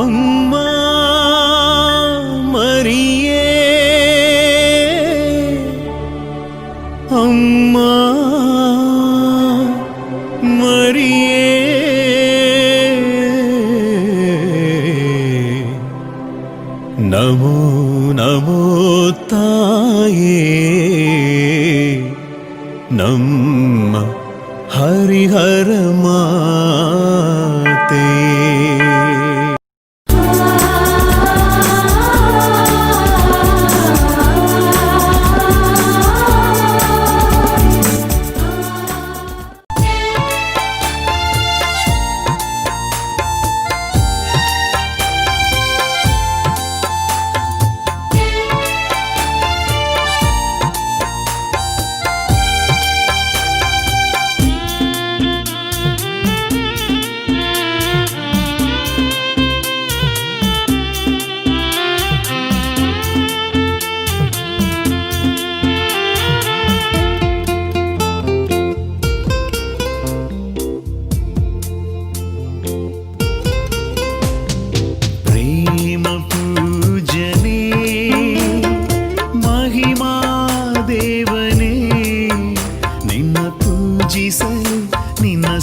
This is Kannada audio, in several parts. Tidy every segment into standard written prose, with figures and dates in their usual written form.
अम्मा मरिये, अम्मा मरिये, नमो नमो ताये नम्म हरिहर माते।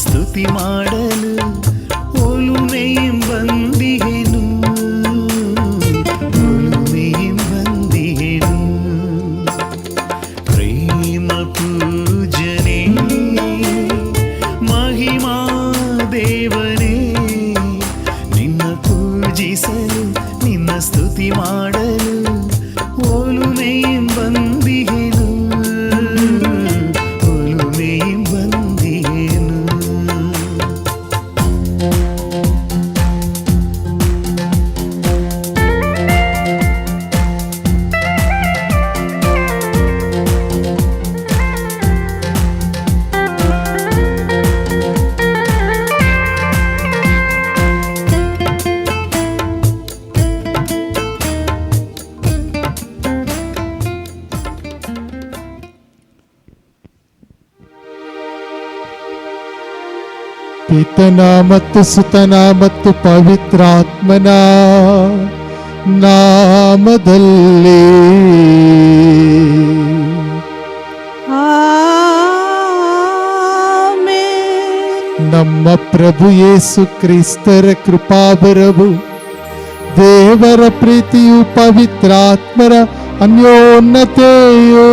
ಸ್ತುತಿ ಮಾಡಲು ಒಲುಮೆಯಂ ಬಂದಿಹೆನು, ಒಲುಮೆಯಂ ಬಂದಿಹೆನು. ಪ್ರೇಮ ಪೂಜನೆ ಮಹಿಮಾ ದೇವನೇ, ನಿನ್ನ ಪೂಜಿಸಲು ನಿನ್ನ ಸ್ತುತಿ ಮಾಡಲು ಒಲುಮೆಯಂ ಬಂದಿಹೆನು, ಒಲುಮೆಯಂ ಬಂದಿಹೆನು. ಪಿತನ ಮತ್ತು ಸುತನ ಮತ್ತು ಪವಿತ್ರಾತ್ಮನ ನಾಮದಲ್ಲಿ ನಮ್ಮ ಪ್ರಭು ಯೇಸು ಕ್ರಿಸ್ತರ ಕೃಪಾವರವು, ದೇವರ ಪ್ರೀತಿಯು, ಪವಿತ್ರಾತ್ಮರ ಅನ್ಯೋನ್ಯತೆಯು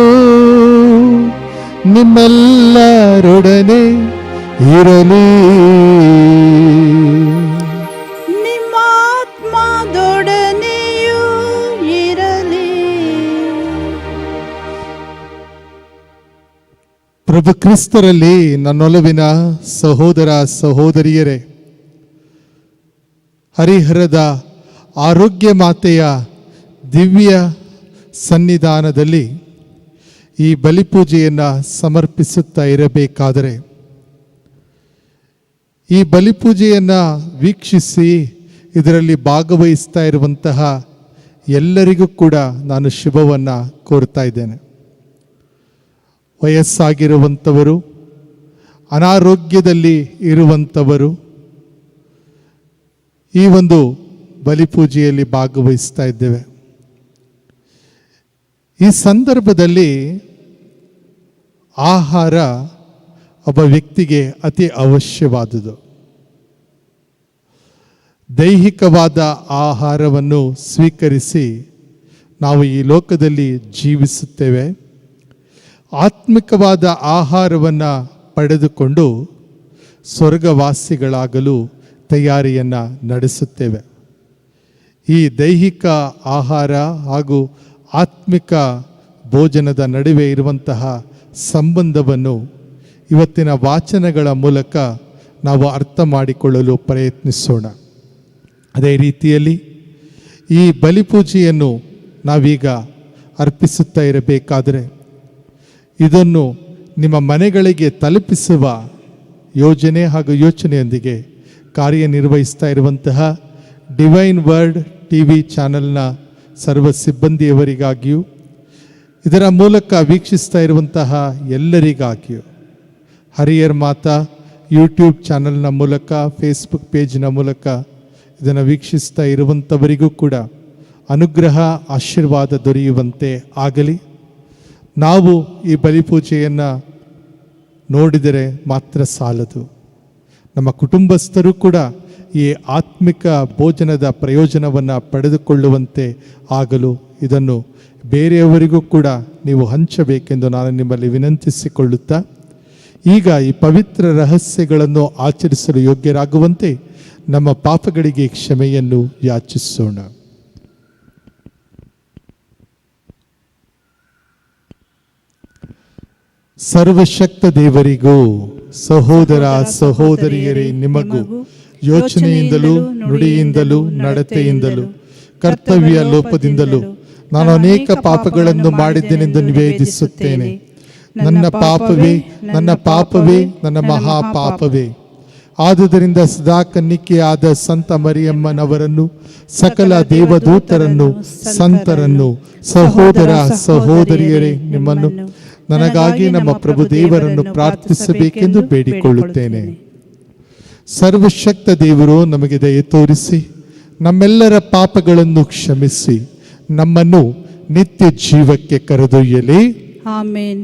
ನಿಮ್ಮೆಲ್ಲರೊಡನೆ ಇರಲಿ. ನಿಮ್ಮ ಆತ್ಮದೊಡನೆಯೂ ಇರಲಿ. ಪ್ರಭು ಕ್ರಿಸ್ತರಲ್ಲಿ ನನ್ನೊಲವಿನ ಸಹೋದರ ಸಹೋದರಿಯರೇ, ಹರಿಹರದ ಆರೋಗ್ಯ ಮಾತೆಯ ದಿವ್ಯ ಸನ್ನಿಧಾನದಲ್ಲಿ ಈ ಬಲಿಪೂಜೆಯನ್ನು ಸಮರ್ಪಿಸುತ್ತಾ ಇರಬೇಕಾದರೆ, ಈ ಬಲಿಪೂಜೆಯನ್ನು ವೀಕ್ಷಿಸಿ ಇದರಲ್ಲಿ ಭಾಗವಹಿಸ್ತಾ ಇರುವಂತಹ ಎಲ್ಲರಿಗೂ ಕೂಡ ನಾನು ಶುಭವನ್ನು ಕೋರ್ತಾ ಇದ್ದೇನೆ. ವಯಸ್ಸಾಗಿರುವಂಥವರು, ಅನಾರೋಗ್ಯದಲ್ಲಿ ಇರುವಂಥವರು ಈ ಒಂದು ಬಲಿಪೂಜೆಯಲ್ಲಿ ಭಾಗವಹಿಸ್ತಾ ಇದ್ದೇವೆ. ಈ ಸಂದರ್ಭದಲ್ಲಿ ಆಹಾರ ಒಬ್ಬ ವ್ಯಕ್ತಿಗೆ ಅತಿ ಅವಶ್ಯವಾದುದು. ದೈಹಿಕವಾದ ಆಹಾರವನ್ನು ಸ್ವೀಕರಿಸಿ ನಾವು ಈ ಲೋಕದಲ್ಲಿ ಜೀವಿಸುತ್ತೇವೆ. ಆತ್ಮಿಕವಾದ ಆಹಾರವನ್ನು ಪಡೆದುಕೊಂಡು ಸ್ವರ್ಗವಾಸಿಗಳಾಗಲು ತಯಾರಿಯನ್ನು ನಡೆಸುತ್ತೇವೆ. ಈ ದೈಹಿಕ ಆಹಾರ ಹಾಗೂ ಆತ್ಮಿಕ ಭೋಜನದ ನಡುವೆ ಇರುವಂತಹ ಸಂಬಂಧವನ್ನು ಇವತ್ತಿನ ವಾಚನಗಳ ಮೂಲಕ ನಾವು ಅರ್ಥ ಮಾಡಿಕೊಳ್ಳಲು ಪ್ರಯತ್ನಿಸೋಣ. ಅದೇ ರೀತಿಯಲ್ಲಿ ಈ ಬಲಿಪೂಜೆಯನ್ನು ನಾವೀಗ ಅರ್ಪಿಸುತ್ತಾ ಇರಬೇಕಾದರೆ, ಇದನ್ನು ನಿಮ್ಮ ಮನೆಗಳಿಗೆ ತಲುಪಿಸುವ ಯೋಜನೆ ಹಾಗೂ ಯೋಚನೆಯೊಂದಿಗೆ ಕಾರ್ಯನಿರ್ವಹಿಸ್ತಾ ಇರುವಂತಹ ಡಿವೈನ್ ವರ್ಡ್ TV ಚಾನೆಲ್ನ ಸರ್ವ ಸಿಬ್ಬಂದಿಯವರಿಗಾಗಿಯೂ, ಇದರ ಮೂಲಕ ವೀಕ್ಷಿಸ್ತಾ ಇರುವಂತಹ ಎಲ್ಲರಿಗಾಗಿಯೂ, ಹರಿಯರ್ ಮಾತಾ ಯೂಟ್ಯೂಬ್ ಚಾನೆಲ್ನ ಮೂಲಕ, ಫೇಸ್ಬುಕ್ ಪೇಜ್ನ ಮೂಲಕ ಇದನ್ನು ವೀಕ್ಷಿಸ್ತಾ ಇರುವಂಥವರಿಗೂ ಕೂಡ ಅನುಗ್ರಹ ಆಶೀರ್ವಾದ ದೊರೆಯುವಂತೆ ಆಗಲಿ. ನಾವು ಈ ಬಲಿಪೂಜೆಯನ್ನು ನೋಡಿದರೆ ಮಾತ್ರ ಸಾಲದು, ನಮ್ಮ ಕುಟುಂಬಸ್ಥರು ಕೂಡ ಈ ಆತ್ಮಿಕ ಭೋಜನದ ಪ್ರಯೋಜನವನ್ನು ಪಡೆದುಕೊಳ್ಳುವಂತೆ ಆಗಲು ಇದನ್ನು ಬೇರೆಯವರಿಗೂ ಕೂಡ ನೀವು ಹಂಚಬೇಕೆಂದು ನಾನು ನಿಮ್ಮಲ್ಲಿ ವಿನಂತಿಸಿಕೊಳ್ಳುತ್ತಾ, ಈಗ ಈ ಪವಿತ್ರ ರಹಸ್ಯಗಳನ್ನು ಆಚರಿಸಲು ಯೋಗ್ಯರಾಗುವಂತೆ ನಮ್ಮ ಪಾಪಗಳಿಗೆ ಕ್ಷಮೆಯನ್ನು ಯಾಚಿಸೋಣ. ಸರ್ವಶಕ್ತ ದೇವರಿಗೂ ಸಹೋದರ ಸಹೋದರಿಯರೇ ನಿಮಗೂ ಯೋಚನೆಯಿಂದಲೂ ನುಡಿಯಿಂದಲೂ ನಡತೆಯಿಂದಲೂ ಕರ್ತವ್ಯ ಲೋಪದಿಂದಲೂ ನಾನು ಅನೇಕ ಪಾಪಗಳನ್ನು ಮಾಡಿದ್ದೇನೆಂದು ನಿವೇದಿಸುತ್ತೇನೆ. ನನ್ನ ಪಾಪವೇ, ನನ್ನ ಪಾಪವೇ, ನನ್ನ ಮಹಾಪಾಪವೇ. ಆದುದರಿಂದ ಸದಾ ಕನ್ನಿಕೆಯಾದ ಸಂತ ಮರಿಯಮ್ಮನವರನ್ನು, ಸಕಲ ದೇವದೂತರನ್ನು, ಸಂತರನ್ನು, ಸಹೋದರ ಸಹೋದರಿಯರೇ ನಿಮ್ಮನ್ನು ನನಗಾಗಿ ನಮ್ಮ ಪ್ರಭು ದೇವರನ್ನು ಪ್ರಾರ್ಥಿಸಬೇಕೆಂದು ಬೇಡಿಕೊಳ್ಳುತ್ತೇನೆ. ಸರ್ವಶಕ್ತ ದೇವರು ನಮಗೆ ದಯೆ ತೋರಿಸಿ ನಮ್ಮೆಲ್ಲರ ಪಾಪಗಳನ್ನು ಕ್ಷಮಿಸಿ ನಮ್ಮನ್ನು ನಿತ್ಯ ಜೀವಕ್ಕೆ ಕರೆದೊಯ್ಯಲಿ. ಆಮೆನ್.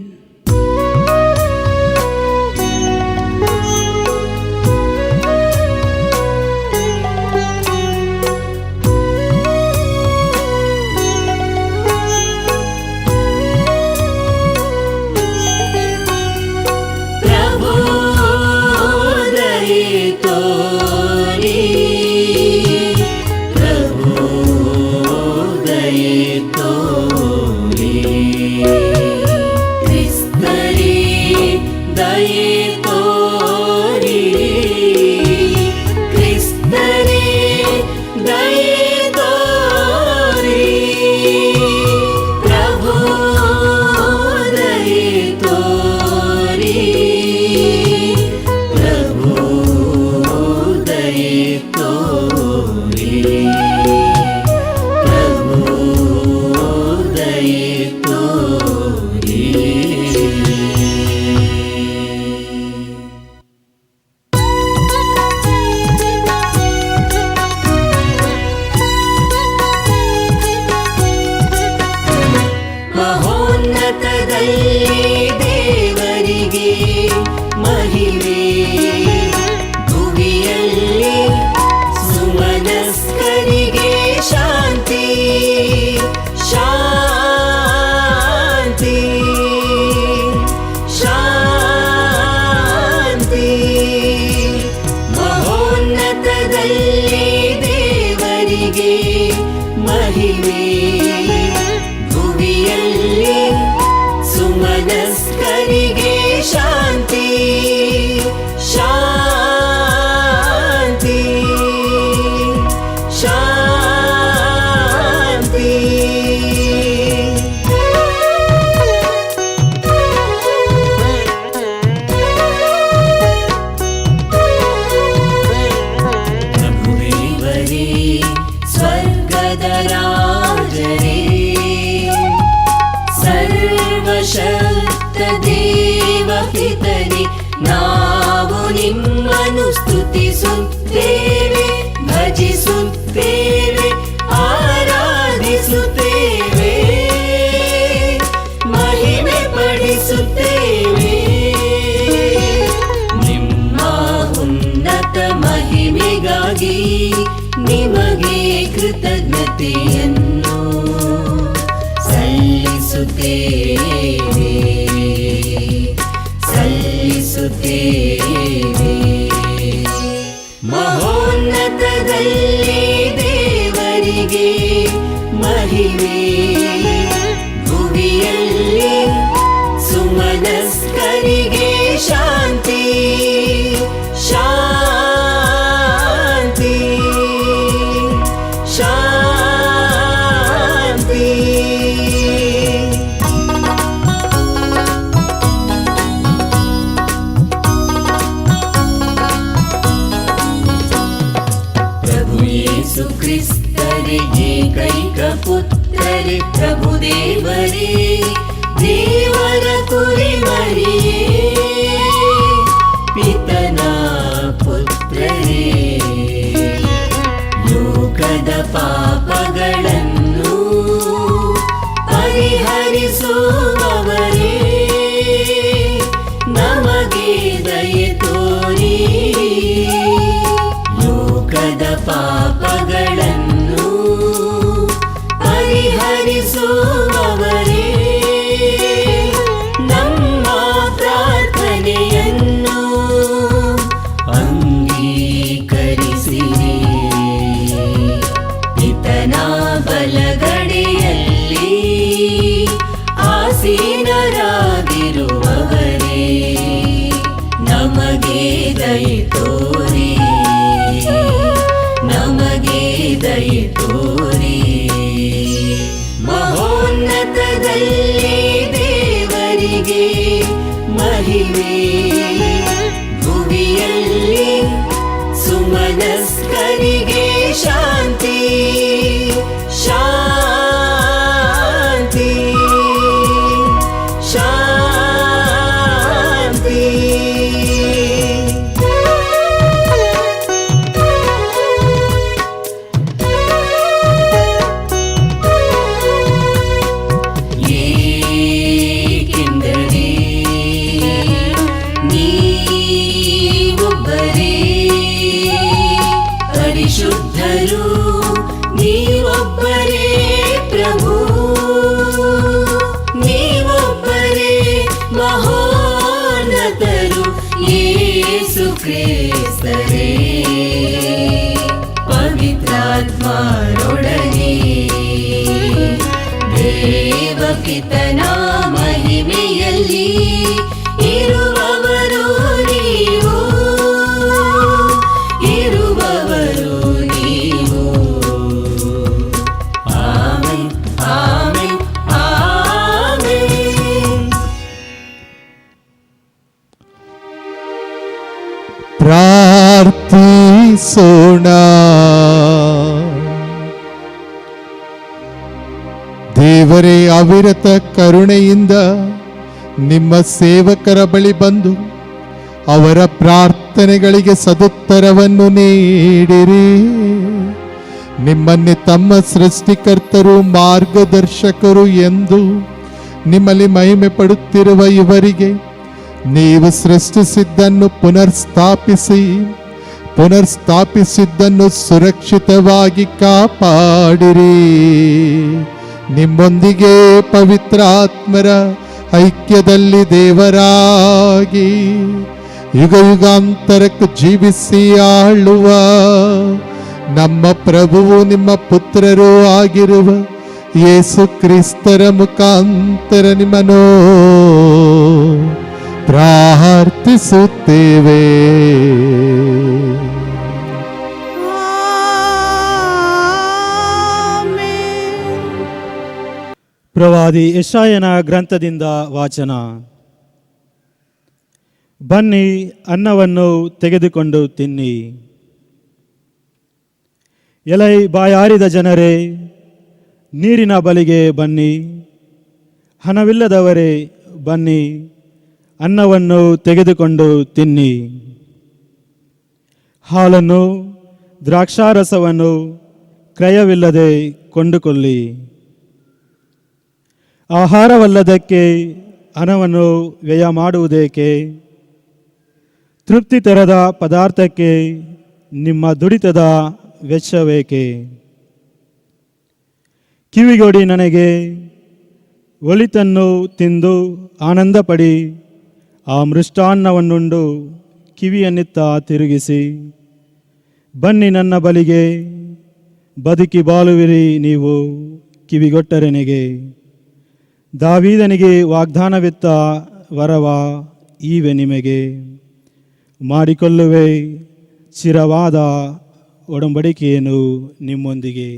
ನಾವು ನಿಮ್ಮನ್ನು ಸ್ತುತಿಸುತ್ತೇವೆ, ಭಜಿಸುತ್ತೇವೆ, ಆರಾಧಿಸುತ್ತೇವೆ, ಮಹಿಮೆ ಪಡಿಸುತ್ತೇವೆ. ನಿಮ್ಮ ಉನ್ನತ ಮಹಿಮೆಗಾಗಿ ನಿಮಗೆ ಕೃತಜ್ಞತೆಯನ್ನು ಸಲ್ಲಿಸುತ್ತೇವೆ. ಮಹೋನ್ನತದಲ್ಲಿ ದೇವರಿಗೆ ಮಹಿಮೆ, ಭುವಿಯಲ್ಲಿ ಸುಮನಸ್ಕರಿಗೆ ಶಾಂತಿ, ಶಾಂತಿ, ಶಾಂತಿ. ಯೇಸು ಕ್ರಿಸ್ತರೇ ಏಕೈಕ ಪುತ್ರರೇ, ಪ್ರಭು ದೇವರೇ, ದೇವರ ಕುರಿಮರಿಯೇ, ಪಿತನ ಪುತ್ರರೇ, ನಮಗೆ ದಯೆ ತೋರಿ ಲೋಕದ ಪಾಪಗಳನ್ನು ಪರಿಹರಿಸುವವರೇ ನಮ್ಮ ಪ್ರಾರ್ಥನೆಯನ್ನು ಅಂಗೀಕರಿಸಿರಿ. ಪಿತನ ಬಲಗಡೆಯಲ್ಲಿ ಆಸೀನರಾಗಿರುವವರೇ ನಮಗೆ ದಯೆ ತೋರಿ, ನಮಗೆ ದಯೆ ತೋರಿ. ಮಹೋನ್ನತದಲ್ಲಿ ದೇವರಿಗೆ ಮಹಿಮೆ, ಭುವಿಯಲ್ಲಿ ಸುಮನಸ್ಕರಿಗೆ ಶಾಂತಿ ಶಾಂತಿ ಶಾಂತಿ. ಏಕೆಂದರೆ ನೀವೊಬ್ಬರೇ ಪರಿಶುದ್ಧರು, ನೀವೊಬ್ಬರೇ ಪ್ರಭು, ನೀವೊಬ್ಬರೇ ಮಹೋನ್ನತರು, ಯೇಸು ಕ್ರಿಸ್ತರೇ ಪವಿತ್ರಾತ್ಮರೊಡನೆ ದೇವಪಿತನ ಮಹಿಮೆಯಲ್ಲಿ ಇರುವವರು ನೀವು, ಇರುವವರು ನೀವು. Amen, amen, amen. ಪ್ರಾರ್ಥಿಸೋಣ. ದೇವರೇ, ಅವಿರತ ಕರುಣೆಯಿಂದ ನಿಮ್ಮ ಸೇವಕರ ಬಳಿ ಬಂದು ಅವರ ಪ್ರಾರ್ಥನೆಗಳಿಗೆ ಸದುತ್ತರವನ್ನು ನೀಡಿರಿ. ನಿಮ್ಮನ್ನೇ ತಮ್ಮ ಸೃಷ್ಟಿಕರ್ತರು ಮಾರ್ಗದರ್ಶಕರು ಎಂದು ನಿಮ್ಮಲ್ಲಿ ಮಹಿಮೆ ಪಡುತ್ತಿರುವ ಇವರಿಗೆ ನೀವು ಸೃಷ್ಟಿಸಿದ್ದನ್ನು ಪುನರ್ಸ್ಥಾಪಿಸಿದ್ದನ್ನು ಸುರಕ್ಷಿತವಾಗಿ ಕಾಪಾಡಿರಿ. ನಿಮ್ಮೊಂದಿಗೆ ಪವಿತ್ರಾತ್ಮರ ಐಕ್ಯದಲ್ಲಿ ದೇವರಾಗಿ ಯುಗ ಯುಗಾಂತರಕ್ಕೆ ಜೀವಿಸಿ ಆಳುವ ನಮ್ಮ ಪ್ರಭುವು ನಿಮ್ಮ ಪುತ್ರರೂ ಆಗಿರುವ ಯೇಸು ಕ್ರಿಸ್ತರ ಮುಖಾಂತರ ನಿಮ್ಮನ್ನು ಪ್ರಾರ್ಥಿಸುತ್ತೇವೆ. ಪ್ರವಾದಿ ಯೆಶಾಯನ ಗ್ರಂಥದಿಂದ ವಾಚನ. ಬನ್ನಿ, ಅನ್ನವನ್ನು ತೆಗೆದುಕೊಂಡು ತಿನ್ನಿ. ಎಲೈ ಬಾಯಾರಿದ ಜನರೇ, ನೀರಿನ ಬಳಿಗೆ ಬನ್ನಿ. ಹಣವಿಲ್ಲದವರೇ ಬನ್ನಿ, ಅನ್ನವನ್ನು ತೆಗೆದುಕೊಂಡು ತಿನ್ನಿ. ಹಾಲನ್ನು ದ್ರಾಕ್ಷಾರಸವನ್ನು ಕ್ರಯವಿಲ್ಲದೆ ಕೊಂಡುಕೊಳ್ಳಿ. ಆಹಾರವಲ್ಲದಕ್ಕೆ ಹಣವನ್ನು ವ್ಯಯ ಮಾಡುವುದೇಕೆ? ತೃಪ್ತಿ ತರದ ಪದಾರ್ಥಕ್ಕೆ ನಿಮ್ಮ ದುಡಿತದ ವೆಚ್ಚವೇಕೆ? ಕಿವಿಗೊಡಿ ನನಗೆ, ಒಳಿತನ್ನು ತಿಂದು ಆನಂದ ಪಡಿ. ಆ ಮೃಷ್ಟಾನ್ನವನ್ನುಂಡು ಕಿವಿಯನ್ನಿತ್ತ ತಿರುಗಿಸಿ. ಬನ್ನಿ ನನ್ನ ಬಳಿಗೆ, ಬದುಕಿ ಬಾಳುವಿರಿ ನೀವು ಕಿವಿಗೊಟ್ಟರೆನೆಗೆ. ದಾವೀದನಿಗೆ ವಾಗ್ದಾನವಿತ್ತ ವರವ ಈವೆ ನಿಮಗೆ. ಮಾಡಿಕೊಳ್ಳುವೆ ಚಿರವಾದ ಒಡಂಬಡಿಕೆಯನ್ನು ನಿಮ್ಮೊಂದಿಗೆ.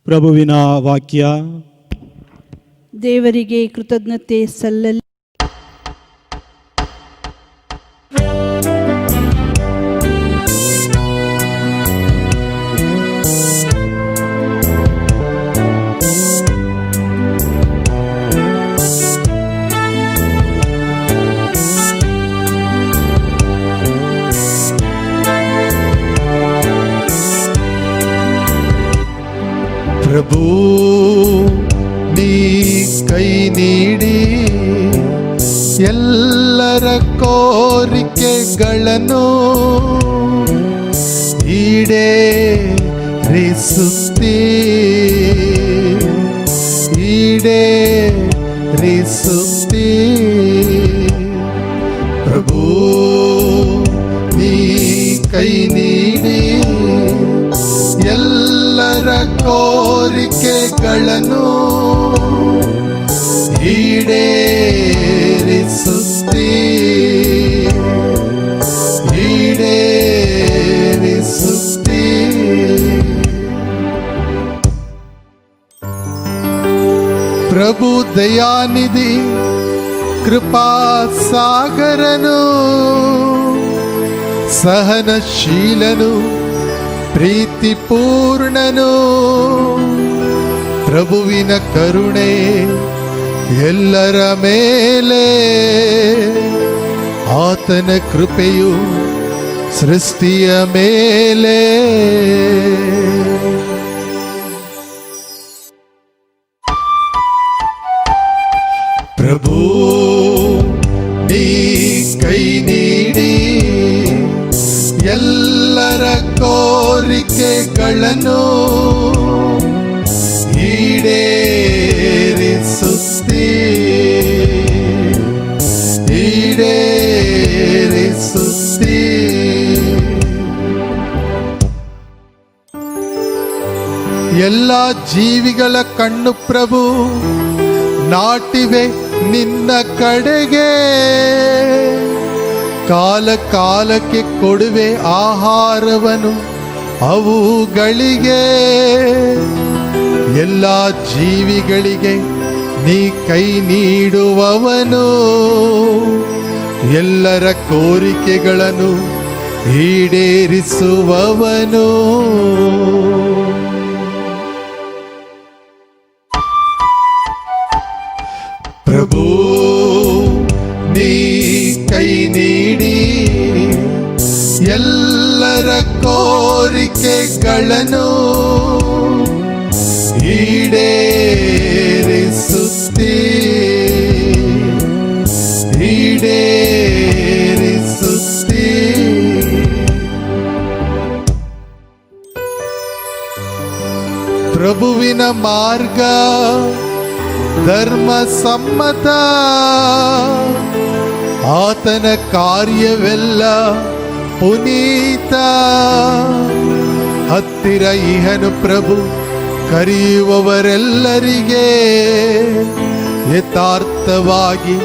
ಪ್ರಭುವಿನ ವಾಕ್ಯ. ದೇವರಿಗೆ ಕೃತಜ್ಞತೆ ಸಲ್ಲಲಿ. ಪ್ರಭು ನೀ ಕೈ ನೀಡಿ ಎಲ್ಲರ ಕೋರಿಕೆಗಳನ್ನು ಈಡೇರಿಸುತ್ತೀ ಈಡೇರಿಸುತ್ತೀ ಪ್ರಭು ನೀ ಕೈ ನೀಡಿ ಎಲ್ಲರ ಕೋರಿಕೆಗಳನ್ನು ಈಡೇರಿಸುತ್ತೀ ಈಡೇರಿಸುತ್ತೀ ಪ್ರಭು ದಯಾನಿಧಿ ಕೃಪಾ ಸಾಗರನು ಸಹನಶೀಲನು ಪ್ರೀತಿಪೂರ್ಣನು ಪ್ರಭುವಿನ ಕರುಣೆ ಎಲ್ಲರ ಮೇಲೆ ಆತನ ಕೃಪೆಯು ಸೃಷ್ಟಿಯ ಮೇಲೆ ಪ್ರಭು ನೀ ಕೈ ನೀಡಿ ಎಲ್ಲರ ಕೋರಿಕೆಗಳನ್ನು ಈಡೇರಿಸುತ್ತೀ ಈಡೇರಿಸುತ್ತೀ ಎಲ್ಲ ಜೀವಿಗಳ ಕಣ್ಣು ಪ್ರಭು ನಾಟಿವೆ ನಿನ್ನ ಕಡೆಗೆ ಕಾಲ ಕಾಲಕ್ಕೆ ಕೊಡುವೆ ಆಹಾರವನು ಅವುಗಳಿಗೆ ಎಲ್ಲ ಜೀವಿಗಳಿಗೆ ನೀ ಕೈ ನೀಡುವವನು ಎಲ್ಲರ ಕೋರಿಕೆಗಳನ್ನು ಈಡೇರಿಸುವವನು ಪ್ರಭು ನೀ ಕೈ ನೀಡಿ ಎಲ್ಲರ ಕೋರಿಕೆಗಳನ್ನು ಈಡೇರಿಸುತ್ತೀ ಈಡೇರಿಸುತ್ತೀ ಪ್ರಭುವಿನ ಮಾರ್ಗ ಧರ್ಮ ಸಮ್ಮತ ಆತನ ಕಾರ್ಯವೆಲ್ಲ ಪುನೀತ ಹತ್ತಿರ ಇಹನು ಪ್ರಭು ಕರೆಯುವವರೆಲ್ಲರಿಗೆ ಯಥಾರ್ಥವಾಗಿ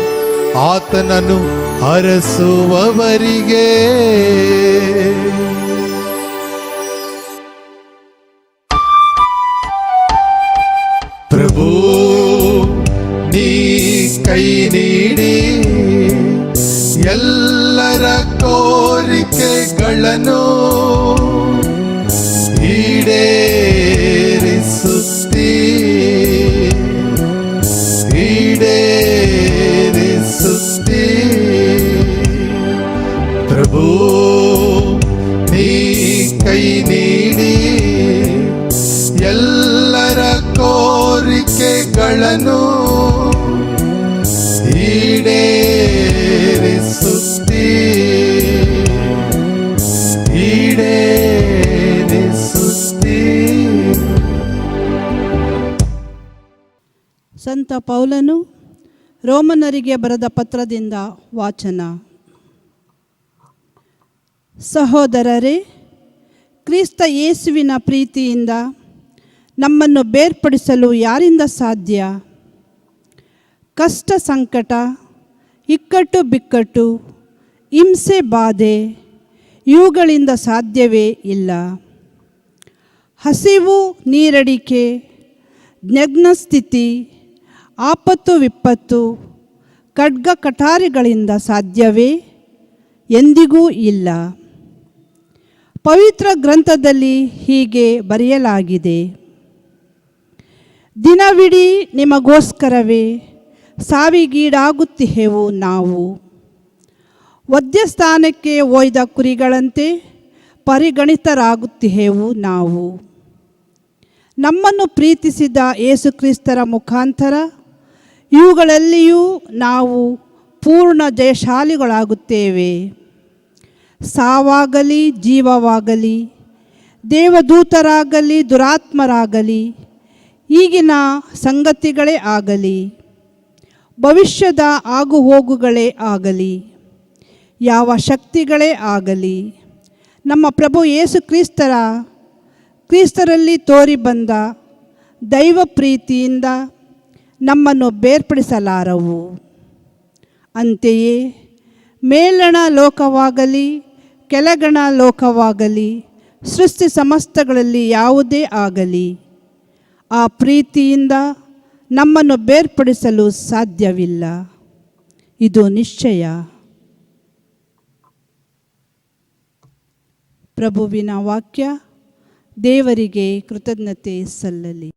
ಆತನನ್ನು ಹರಸುವವರಿಗೆ ಪ್ರಭು ನೀ ಕೈ ನೀಡಿ ಎಲ್ಲರ ಕೋರಿಕೆಗಳನ್ನು ಈಡೇರಿಸುತ್ತೀ ಈಡೇರಿಸುತ್ತೀ ಪ್ರಭು ನೀ ಕೈ ನೀಡಿ ಎಲ್ಲರ ಕೋರಿಕೆಗಳನ್ನು ಈಡೇರಿಸುತ್ತೀ ಈಡೇರಿಸುತ್ತೀ. ಸಂತ ಪೌಲನು ರೋಮನರಿಗೆ ಬರೆದ ಪತ್ರದಿಂದ ವಾಚನ. ಸಹೋದರರೇ, ಕ್ರಿಸ್ತ ಯೇಸುವಿನ ಪ್ರೀತಿಯಿಂದ ನಮ್ಮನ್ನು ಬೇರ್ಪಡಿಸಲು ಯಾರಿಂದ ಸಾಧ್ಯ? ಕಷ್ಟ ಸಂಕಟ, ಇಕ್ಕಟ್ಟು ಬಿಕ್ಕಟ್ಟು, ಹಿಂಸೆ ಬಾಧೆ ಇವುಗಳಿಂದ ಸಾಧ್ಯವೇ ಇಲ್ಲ. ಹಸಿವು ನೀರಡಿಕೆ, ಜ್ಞಾನಸ್ಥಿತಿ, ಆಪತ್ತು ವಿಪತ್ತು, ಖಡ್ಗ ಕಟಾರಿಗಳಿಂದ ಸಾಧ್ಯವೇ? ಎಂದಿಗೂ ಇಲ್ಲ. ಪವಿತ್ರ ಗ್ರಂಥದಲ್ಲಿ ಹೀಗೆ ಬರೆಯಲಾಗಿದೆ, ದಿನವಿಡೀ ನಿಮಗೋಸ್ಕರವೇ ಸಾವಿಗೀಡಾಗುತ್ತಿಹೆವು ನಾವು. ವಧ್ಯಸ್ಥಾನಕ್ಕೆ ಒಯ್ದ ಕುರಿಗಳಂತೆ ಪರಿಗಣಿತರಾಗುತ್ತಿಹೆವು ನಾವು. ನಮ್ಮನ್ನು ಪ್ರೀತಿಸಿದ ಯೇಸುಕ್ರಿಸ್ತರ ಮುಖಾಂತರ ಇವುಗಳಲ್ಲಿಯೂ ನಾವು ಪೂರ್ಣ ಜಯಶಾಲಿಗಳಾಗುತ್ತೇವೆ. ಸಾವಾಗಲಿ ಜೀವವಾಗಲಿ, ದೇವದೂತರಾಗಲಿ ದುರಾತ್ಮರಾಗಲಿ, ಈಗಿನ ಸಂಗತಿಗಳೇ ಆಗಲಿ, ಭವಿಷ್ಯದ ಆಗುಹೋಗುಗಳೇ ಆಗಲಿ, ಯಾವ ಶಕ್ತಿಗಳೇ ಆಗಲಿ, ನಮ್ಮ ಪ್ರಭು ಯೇಸು ಕ್ರಿಸ್ತರಲ್ಲಿ ತೋರಿ ಬಂದ ದೈವ ಪ್ರೀತಿಯಿಂದ ನಮ್ಮನ್ನು ಬೇರ್ಪಡಿಸಲಾರವು. ಅಂತೆಯೇ ಮೇಲಣ ಲೋಕವಾಗಲಿ ಕೆಳಗಣ ಲೋಕವಾಗಲಿ ಸೃಷ್ಟಿ ಸಮಸ್ತಗಳಲ್ಲಿ ಯಾವುದೇ ಆಗಲಿ ಆ ಪ್ರೀತಿಯಿಂದ ನಮ್ಮನ್ನು ಬೇರ್ಪಡಿಸಲು ಸಾಧ್ಯವಿಲ್ಲ. ಇದು ನಿಶ್ಚಯ. ಪ್ರಭುವಿನ ವಾಕ್ಯ. ದೇವರಿಗೆ ಕೃತಜ್ಞತೆ ಸಲ್ಲಲಿ.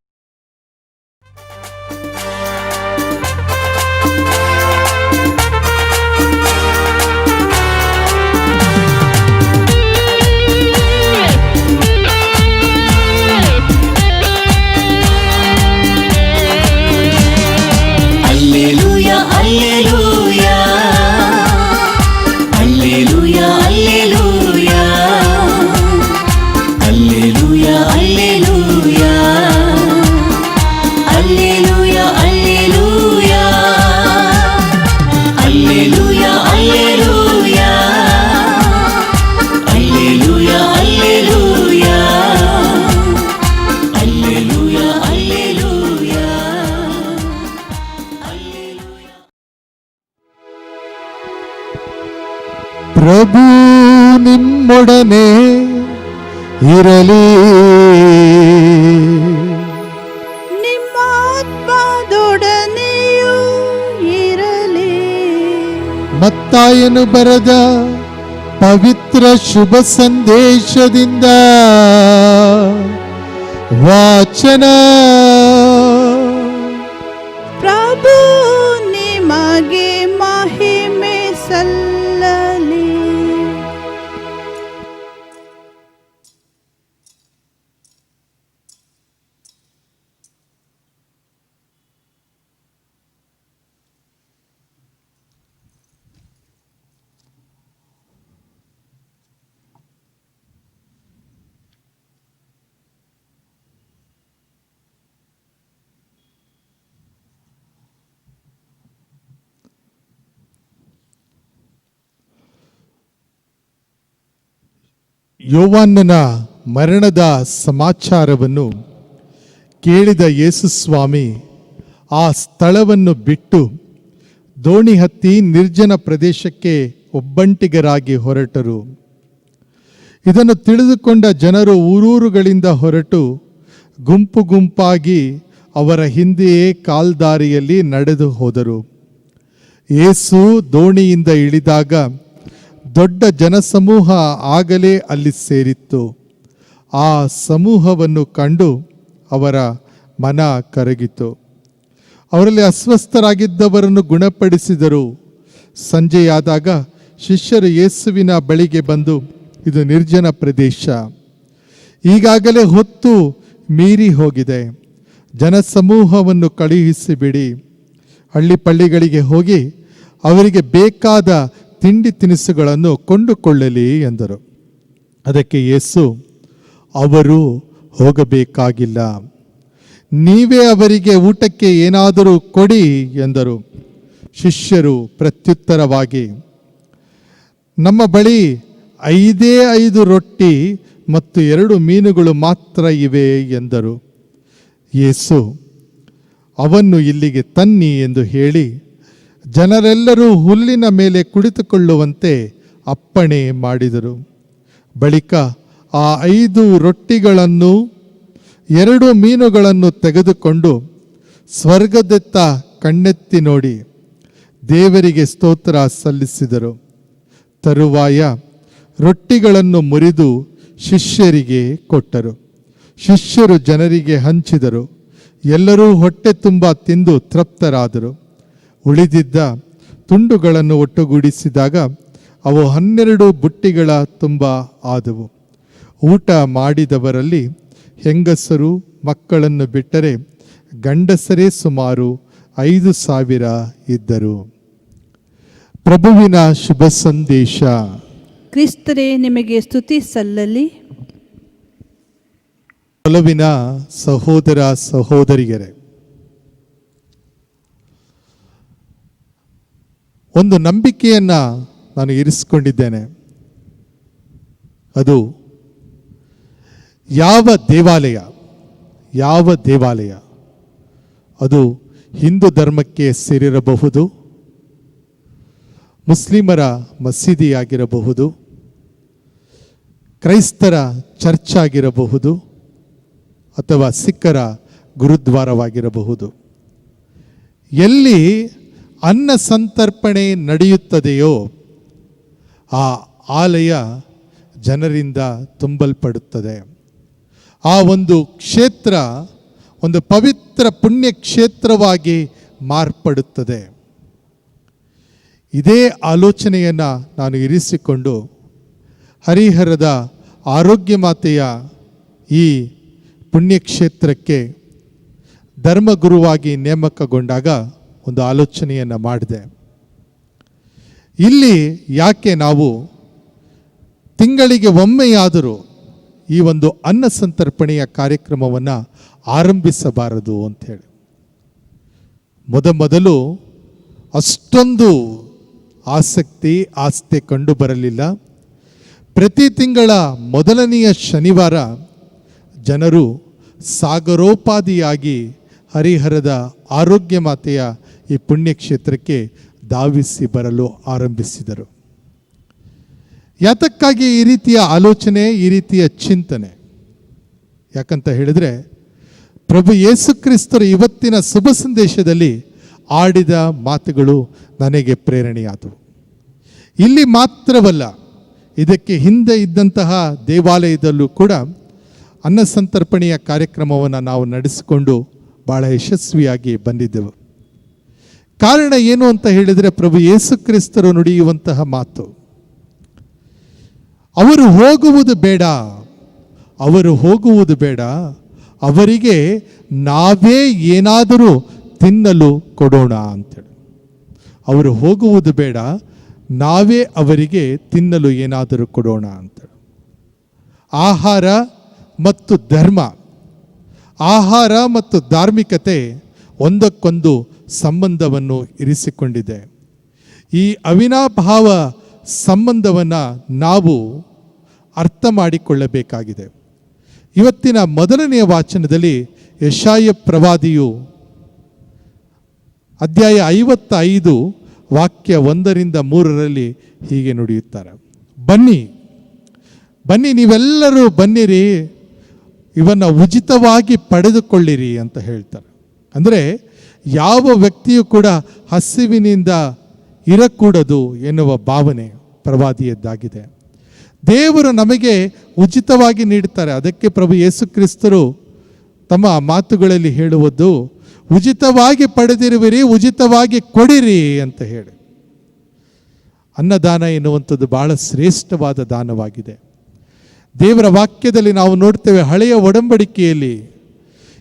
Alleluia, alleluia. Alleluia, alleluia. Alleluia, alleluia. Alleluia, alleluia. Alleluia, alleluia. Alleluia, alleluia. Alleluia, alleluia. ಪ್ರಭು ನಿಮ್ಮೊಡನೆ ಇರಲಿ. ನಿಮ್ಮ ಆತ್ಮದೊಡನೆಯೂ ಇರಲಿ. ಮತ್ತಾಯನು ಬರೆದ ಪವಿತ್ರ ಶುಭ ಸಂದೇಶದಿಂದ ವಾಚನ. ಪ್ರಭು ನಿಮಗೆ ಮಹಿಮೆ ಸಲ್ಲಲಿ. ಯೋವಾನ್ನನ ಮರಣದ ಸಮಾಚಾರವನ್ನು ಕೇಳಿದ ಯೇಸುಸ್ವಾಮಿ ಆ ಸ್ಥಳವನ್ನು ಬಿಟ್ಟು ದೋಣಿ ಹತ್ತಿ ನಿರ್ಜನ ಪ್ರದೇಶಕ್ಕೆ ಒಬ್ಬಂಟಿಗರಾಗಿ ಹೊರಟರು. ಇದನ್ನು ತಿಳಿದುಕೊಂಡ ಜನರು ಊರೂರುಗಳಿಂದ ಹೊರಟು ಗುಂಪು ಗುಂಪಾಗಿ ಅವರ ಹಿಂದೆಯೇ ಕಾಲ್ದಾರಿಯಲ್ಲಿ ನಡೆದು ಹೋದರು. ಯೇಸು ದೋಣಿಯಿಂದ ಇಳಿದಾಗ ದೊಡ್ಡ ಜನಸಮೂಹ ಆಗಲೇ ಅಲ್ಲಿ ಸೇರಿತ್ತು. ಆ ಸಮೂಹವನ್ನು ಕಂಡು ಅವರ ಮನ ಕರಗಿತು. ಅವರಲ್ಲಿ ಅಸ್ವಸ್ಥರಾಗಿದ್ದವರನ್ನು ಗುಣಪಡಿಸಿದರು. ಸಂಜೆಯಾದಾಗ ಶಿಷ್ಯರು ಯೇಸುವಿನ ಬಳಿಗೆ ಬಂದು, ಇದು ನಿರ್ಜನ ಪ್ರದೇಶ, ಈಗಾಗಲೇ ಹೊತ್ತು ಮೀರಿ ಹೋಗಿದೆ, ಜನಸಮೂಹವನ್ನು ಕಳುಹಿಸಿಬಿಡಿ, ಹಳ್ಳಿಪಳ್ಳಿಗಳಿಗೆ ಹೋಗಿ ಅವರಿಗೆ ಬೇಕಾದ ತಿಂಡಿ ತಿನಿಸುಗಳನ್ನು ಕೊಂಡುಕೊಳ್ಳಲಿ ಎಂದರು. ಅದಕ್ಕೆ ಯೇಸು, ಅವರು ಹೋಗಬೇಕಾಗಿಲ್ಲ, ನೀವೇ ಅವರಿಗೆ ಊಟಕ್ಕೆ ಏನಾದರೂ ಕೊಡಿ ಎಂದರು. ಶಿಷ್ಯರು ಪ್ರತ್ಯುತ್ತರವಾಗಿ, ನಮ್ಮ ಬಳಿ 5 ರೊಟ್ಟಿ ಮತ್ತು 2 ಮೀನುಗಳು ಮಾತ್ರ ಇವೆ ಎಂದರು. ಯೇಸು, ಅವನ್ನು ಇಲ್ಲಿಗೆ ತನ್ನಿ ಎಂದು ಹೇಳಿ ಜನರೆಲ್ಲರೂ ಹುಲ್ಲಿನ ಮೇಲೆ ಕುಳಿತುಕೊಳ್ಳುವಂತೆ ಅಪ್ಪಣೆ ಮಾಡಿದರು. ಬಳಿಕ ಆ 5 ರೊಟ್ಟಿಗಳನ್ನು 2 ಮೀನುಗಳನ್ನು ತೆಗೆದುಕೊಂಡು ಸ್ವರ್ಗದತ್ತ ಕಣ್ಣೆತ್ತಿ ನೋಡಿ ದೇವರಿಗೆ ಸ್ತೋತ್ರ ಸಲ್ಲಿಸಿದರು. ತರುವಾಯ ರೊಟ್ಟಿಗಳನ್ನು ಮುರಿದು ಶಿಷ್ಯರಿಗೆ ಕೊಟ್ಟರು. ಶಿಷ್ಯರು ಜನರಿಗೆ ಹಂಚಿದರು. ಎಲ್ಲರೂ ಹೊಟ್ಟೆ ತುಂಬ ತಿಂದು ತೃಪ್ತರಾದರು. ಉಳಿದಿದ್ದ ತುಂಡುಗಳನ್ನು ಒಟ್ಟುಗೂಡಿಸಿದಾಗ ಅವು 12 ಬುಟ್ಟಿಗಳ ತುಂಬ ಆದವು. ಊಟ ಮಾಡಿದವರಲ್ಲಿ ಹೆಂಗಸರು ಮಕ್ಕಳನ್ನು ಬಿಟ್ಟರೆ ಗಂಡಸರೇ ಸುಮಾರು 5,000 ಇದ್ದರು. ಪ್ರಭುವಿನ ಶುಭ ಸಂದೇಶ. ಕ್ರಿಸ್ತರೇ ನಿಮಗೆ ಸ್ತುತಿ ಸಲ್ಲಲಿ. ಒಲವಿನ ಸಹೋದರ ಸಹೋದರಿಯರೇ, ಒಂದು ನಂಬಿಕೆಯನ್ನು ನಾನು ಇರಿಸಿಕೊಂಡಿದ್ದೇನೆ. ಅದು ಯಾವ ದೇವಾಲಯ ಅದು ಹಿಂದೂ ಧರ್ಮಕ್ಕೆ ಸೇರಿರಬಹುದು, ಮುಸ್ಲಿಮರ ಮಸೀದಿಯಾಗಿರಬಹುದು, ಕ್ರೈಸ್ತರ ಚರ್ಚ್ ಆಗಿರಬಹುದು, ಅಥವಾ ಸಿಖ್ಖರ ಗುರುದ್ವಾರವಾಗಿರಬಹುದು. ಎಲ್ಲಿ ಅನ್ನ ಸಂತರ್ಪಣೆ ನಡೆಯುತ್ತದೆಯೋ ಆ ಆಲಯ ಜನರಿಂದ ತುಂಬಲ್ಪಡುತ್ತದೆ. ಆ ಒಂದು ಕ್ಷೇತ್ರ ಒಂದು ಪವಿತ್ರ ಪುಣ್ಯ ಕ್ಷೇತ್ರವಾಗಿ ಮಾರ್ಪಡುತ್ತದೆ. ಇದೇ ಆಲೋಚನೆಯನ್ನು ನಾನು ಇರಿಸಿಕೊಂಡು ಹರಿಹರದ ಆರೋಗ್ಯ ಮಾತೆಯ ಈ ಪುಣ್ಯಕ್ಷೇತ್ರಕ್ಕೆ ಧರ್ಮಗುರುವಾಗಿ ನೇಮಕಗೊಂಡಾಗ ಒಂದು ಆಲೋಚನೆಯನ್ನು ಮಾಡಿದೆ. ಇಲ್ಲಿ ಯಾಕೆ ನಾವು ತಿಂಗಳಿಗೆ ಒಮ್ಮೆಯಾದರೂ ಈ ಒಂದು ಅನ್ನ ಸಂತರ್ಪಣೆಯ ಕಾರ್ಯಕ್ರಮವನ್ನು ಆರಂಭಿಸಬಾರದು ಅಂಥೇಳಿ. ಮೊದಲು ಅಷ್ಟೊಂದು ಆಸ್ತಿ ಕಂಡು ಬರಲಿಲ್ಲ. ಪ್ರತಿ ತಿಂಗಳ ಮೊದಲನೆಯ ಶನಿವಾರ ಜನರು ಸಾಗರೋಪಾದಿಯಾಗಿ ಹರಿಹರದ ಆರೋಗ್ಯ ಮಾತೆಯ ಈ ಪುಣ್ಯಕ್ಷೇತ್ರಕ್ಕೆ ಧಾವಿಸಿ ಬರಲು ಆರಂಭಿಸಿದರು. ಯಾತಕ್ಕಾಗಿ ಈ ರೀತಿಯ ಆಲೋಚನೆ, ಈ ರೀತಿಯ ಚಿಂತನೆ? ಯಾಕಂತ ಹೇಳಿದರೆ ಪ್ರಭು ಯೇಸು ಕ್ರಿಸ್ತರು ಇವತ್ತಿನ ಶುಭ ಸಂದೇಶದಲ್ಲಿ ಆಡಿದ ಮಾತುಗಳು ನನಗೆ ಪ್ರೇರಣೆಯಾದವು. ಇಲ್ಲಿ ಮಾತ್ರವಲ್ಲ, ಇದಕ್ಕೆ ಹಿಂದೆ ಇದ್ದಂತಹ ದೇವಾಲಯದಲ್ಲೂ ಕೂಡ ಅನ್ನ ಸಂತರ್ಪಣೆಯ ಕಾರ್ಯಕ್ರಮವನ್ನು ನಾವು ನಡೆಸಿಕೊಂಡು ಬಹಳ ಯಶಸ್ವಿಯಾಗಿ ಬಂದಿದ್ದೆವು. ಕಾರಣ ಏನು ಅಂತ ಹೇಳಿದರೆ ಪ್ರಭು ಯೇಸು ಕ್ರಿಸ್ತರು ನುಡಿಯುವಂತಹ ಮಾತು, ಅವರು ಹೋಗುವುದು ಬೇಡ, ಅವರಿಗೆ ನಾವೇ ಏನಾದರೂ ತಿನ್ನಲು ಕೊಡೋಣ ಅಂತೇಳಿ. ಅವರು ಹೋಗುವುದು ಬೇಡ, ನಾವೇ ಅವರಿಗೆ ತಿನ್ನಲು ಏನಾದರೂ ಕೊಡೋಣ ಅಂತೇಳಿ. ಆಹಾರ ಮತ್ತು ಧಾರ್ಮಿಕತೆ ಒಂದಕ್ಕೊಂದು ಸಂಬಂಧವನ್ನು ಇರಿಸಿಕೊಂಡಿದೆ. ಈ ಅವಿನಾಭಾವ ಸಂಬಂಧವನ್ನು ನಾವು ಅರ್ಥ ಮಾಡಿಕೊಳ್ಳಬೇಕಾಗಿದೆ. ಇವತ್ತಿನ ಮೊದಲನೆಯ ವಾಚನದಲ್ಲಿ ಯೆಶಾಯ ಪ್ರವಾದಿಯು ಅಧ್ಯಾಯ 55 ವಾಕ್ಯ 1-3 ಹೀಗೆ ನುಡಿಯುತ್ತಾರೆ, ಬನ್ನಿ ನೀವೆಲ್ಲರೂ ಬನ್ನಿರಿ, ಇವನ್ನು ಉಚಿತವಾಗಿ ಪಡೆದುಕೊಳ್ಳಿರಿ ಅಂತ ಹೇಳ್ತಾರೆ. ಅಂದರೆ ಯಾವ ವ್ಯಕ್ತಿಯೂ ಕೂಡ ಹಸಿವಿನಿಂದ ಇರಕೂಡದು ಎನ್ನುವ ಭಾವನೆ ಪ್ರವಾದಿಯದ್ದಾಗಿದೆ. ದೇವರು ನಮಗೆ ಉಚಿತವಾಗಿ ನೀಡುತ್ತಾರೆ. ಅದಕ್ಕೆ ಪ್ರಭು ಯೇಸು ಕ್ರಿಸ್ತರು ತಮ್ಮ ಮಾತುಗಳಲ್ಲಿ ಹೇಳುವುದು, ಉಚಿತವಾಗಿ ಪಡೆದಿರುವಿರಿ, ಉಚಿತವಾಗಿ ಕೊಡಿರಿ ಅಂತ ಹೇಳಿ. ಅನ್ನದಾನ ಎನ್ನುವಂಥದ್ದು ಬಹಳ ಶ್ರೇಷ್ಠವಾದ ದಾನವಾಗಿದೆ. ದೇವರ ವಾಕ್ಯದಲ್ಲಿ ನಾವು ನೋಡ್ತೇವೆ, ಹಳೆಯ ಒಡಂಬಡಿಕೆಯಲ್ಲಿ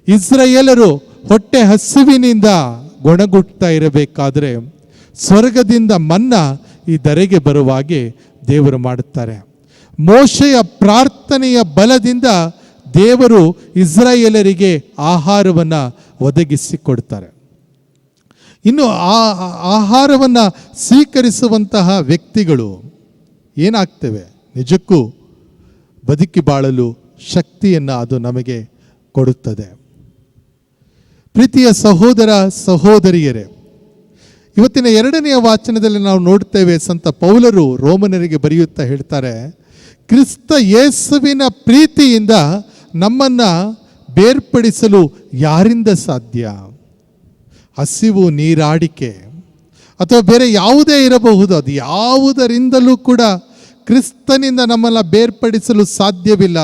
ಇಸ್ರಾಯೇಲರು ಹೊಟ್ಟೆ ಹಸಿವಿನಿಂದ ಗೊಣಗುಟ್ತಾ ಇರಬೇಕಾದ್ರೆ ಸ್ವರ್ಗದಿಂದ ಮನ್ನಾ ಈ ಧರೆಗೆ ಬರುವಾಗೆ ದೇವರು ಮಾಡುತ್ತಾರೆ. ಮೋಶೆಯ ಪ್ರಾರ್ಥನೆಯ ಬಲದಿಂದ ದೇವರು ಇಸ್ರಾಯೇಲರಿಗೆ ಆಹಾರವನ್ನು ಒದಗಿಸಿಕೊಡ್ತಾರೆ. ಇನ್ನು ಆ ಆಹಾರವನ್ನು ಸ್ವೀಕರಿಸುವಂತಹ ವ್ಯಕ್ತಿಗಳು ಏನಾಗ್ತೇವೆ, ನಿಜಕ್ಕೂ ಬದುಕಿ ಬಾಳಲು ಶಕ್ತಿಯನ್ನು ಅದು ನಮಗೆ ಕೊಡುತ್ತದೆ. ಪ್ರೀತಿಯ ಸಹೋದರ ಸಹೋದರಿಯರೇ, ಇವತ್ತಿನ 2ನೆಯ ವಾಚನದಲ್ಲಿ ನಾವು ನೋಡ್ತೇವೆ, ಸಂತ ಪೌಲರು ರೋಮನರಿಗೆ ಬರೆಯುತ್ತಾ ಹೇಳ್ತಾರೆ, ಕ್ರಿಸ್ತ ಯೇಸುವಿನ ಪ್ರೀತಿಯಿಂದ ನಮ್ಮನ್ನು ಬೇರ್ಪಡಿಸಲು ಯಾರಿಂದ ಸಾಧ್ಯ? ಹಸಿವು, ನೀರಾಡಿಕೆ ಅಥವಾ ಬೇರೆ ಯಾವುದೇ ಇರಬಹುದು, ಅದು ಯಾವುದರಿಂದಲೂ ಕೂಡ ಕ್ರಿಸ್ತನಿಂದ ನಮ್ಮನ್ನು ಬೇರ್ಪಡಿಸಲು ಸಾಧ್ಯವಿಲ್ಲ.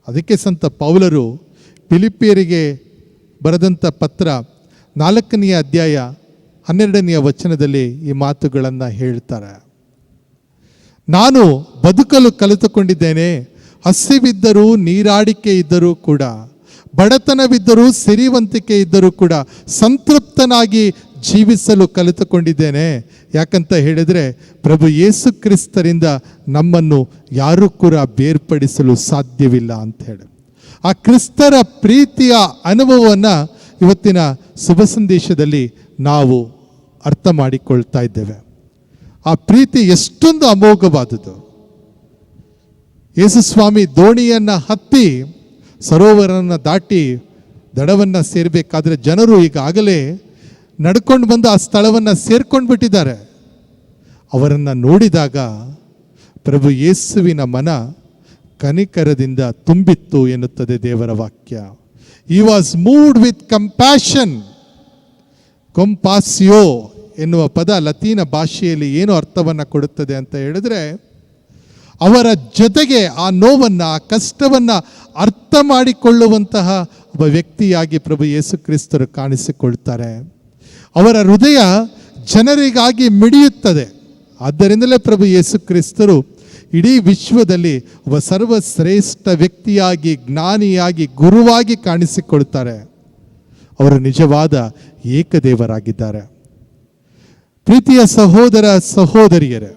ಅದಕ್ಕೆ ಸಂತ ಪೌಲರು ಫಿಲಿಪ್ಪಿಯರಿಗೆ ಬರೆದಂಥ ಪತ್ರ 4ನೇ ಅಧ್ಯಾಯ 12ನೇ ವಚನದಲ್ಲಿ ಈ ಮಾತುಗಳನ್ನು ಹೇಳ್ತಾರೆ. ನಾನು ಬದುಕಲು ಕಲಿತುಕೊಂಡಿದ್ದೇನೆ, ಹಸಿವಿದ್ದರೂ ನೀರಾಡಿಕೆ ಇದ್ದರೂ ಕೂಡ, ಬಡತನವಿದ್ದರೂ ಸಿರಿವಂತಿಕೆ ಇದ್ದರೂ ಕೂಡ ಸಂತೃಪ್ತನಾಗಿ ಜೀವಿಸಲು ಕಲಿತುಕೊಂಡಿದ್ದೇನೆ. ಯಾಕಂತ ಹೇಳಿದರೆ ಪ್ರಭು ಯೇಸು ಕ್ರಿಸ್ತರಿಂದ ನಮ್ಮನ್ನು ಯಾರೂ ಕೂಡ ಬೇರ್ಪಡಿಸಲು ಸಾಧ್ಯವಿಲ್ಲ ಅಂತ ಹೇಳಿ ಆ ಕ್ರಿಸ್ತರ ಪ್ರೀತಿಯ ಅನುಭವವನ್ನು ಇವತ್ತಿನ ಶುಭ ಸಂದೇಶದಲ್ಲಿ ನಾವು ಅರ್ಥ ಮಾಡಿಕೊಳ್ತಾ ಇದ್ದೇವೆ. ಆ ಪ್ರೀತಿ ಎಷ್ಟೊಂದು ಅಮೋಘವಾದುದು. ಯೇಸು ಸ್ವಾಮಿ ದೋಣಿಯನ್ನು ಹತ್ತಿ ಸರೋವರನ್ನು ದಾಟಿ ದಡವನ್ನು ಸೇರಬೇಕಾದ್ರೆ ಜನರು ಈಗಾಗಲೇ ನಡ್ಕೊಂಡು ಬಂದು ಆ ಸ್ಥಳವನ್ನು ಸೇರ್ಕೊಂಡು ಬಿಟ್ಟಿದ್ದಾರೆ. ಅವರನ್ನು ನೋಡಿದಾಗ ಪ್ರಭು ಯೇಸುವಿನ ಮನ ಕನಿಕರದಿಂದ ತುಂಬಿತ್ತು ಎನ್ನುತ್ತದೆ ದೇವರ ವಾಕ್ಯ. He was moved with compassion. ಕಂಪಾಸಿಯೋ ಎನ್ನುವ ಪದ ಲತೀನ ಭಾಷೆಯಲ್ಲಿ ಏನು ಅರ್ಥವನ್ನು ಕೊಡುತ್ತದೆ ಅಂತ ಹೇಳಿದ್ರೆ, ಅವರ ಜೊತೆಗೆ ಆ ನೋವನ್ನು, ಆ ಕಷ್ಟವನ್ನು ಅರ್ಥ ಮಾಡಿಕೊಳ್ಳುವಂತಹ ಒಬ್ಬ ವ್ಯಕ್ತಿಯಾಗಿ ಪ್ರಭು ಯೇಸು ಕ್ರಿಸ್ತರು ಕಾಣಿಸಿಕೊಳ್ತಾರೆ. ಅವರ ಹೃದಯ ಜನರಿಗಾಗಿ ಮಿಡಿಯುತ್ತದೆ. ಆದ್ದರಿಂದಲೇ ಪ್ರಭು ಯೇಸು ಕ್ರಿಸ್ತರು ಇಡೀ ವಿಶ್ವದಲ್ಲಿ ಒಬ್ಬ ಸರ್ವಶ್ರೇಷ್ಠ ವ್ಯಕ್ತಿಯಾಗಿ, ಜ್ಞಾನಿಯಾಗಿ, ಗುರುವಾಗಿ ಕಾಣಿಸಿಕೊಳ್ತಾರೆ. ಅವರು ನಿಜವಾದ ಏಕದೇವರಾಗಿದ್ದಾರೆ. ಪ್ರೀತಿಯ ಸಹೋದರ ಸಹೋದರಿಯರೇ,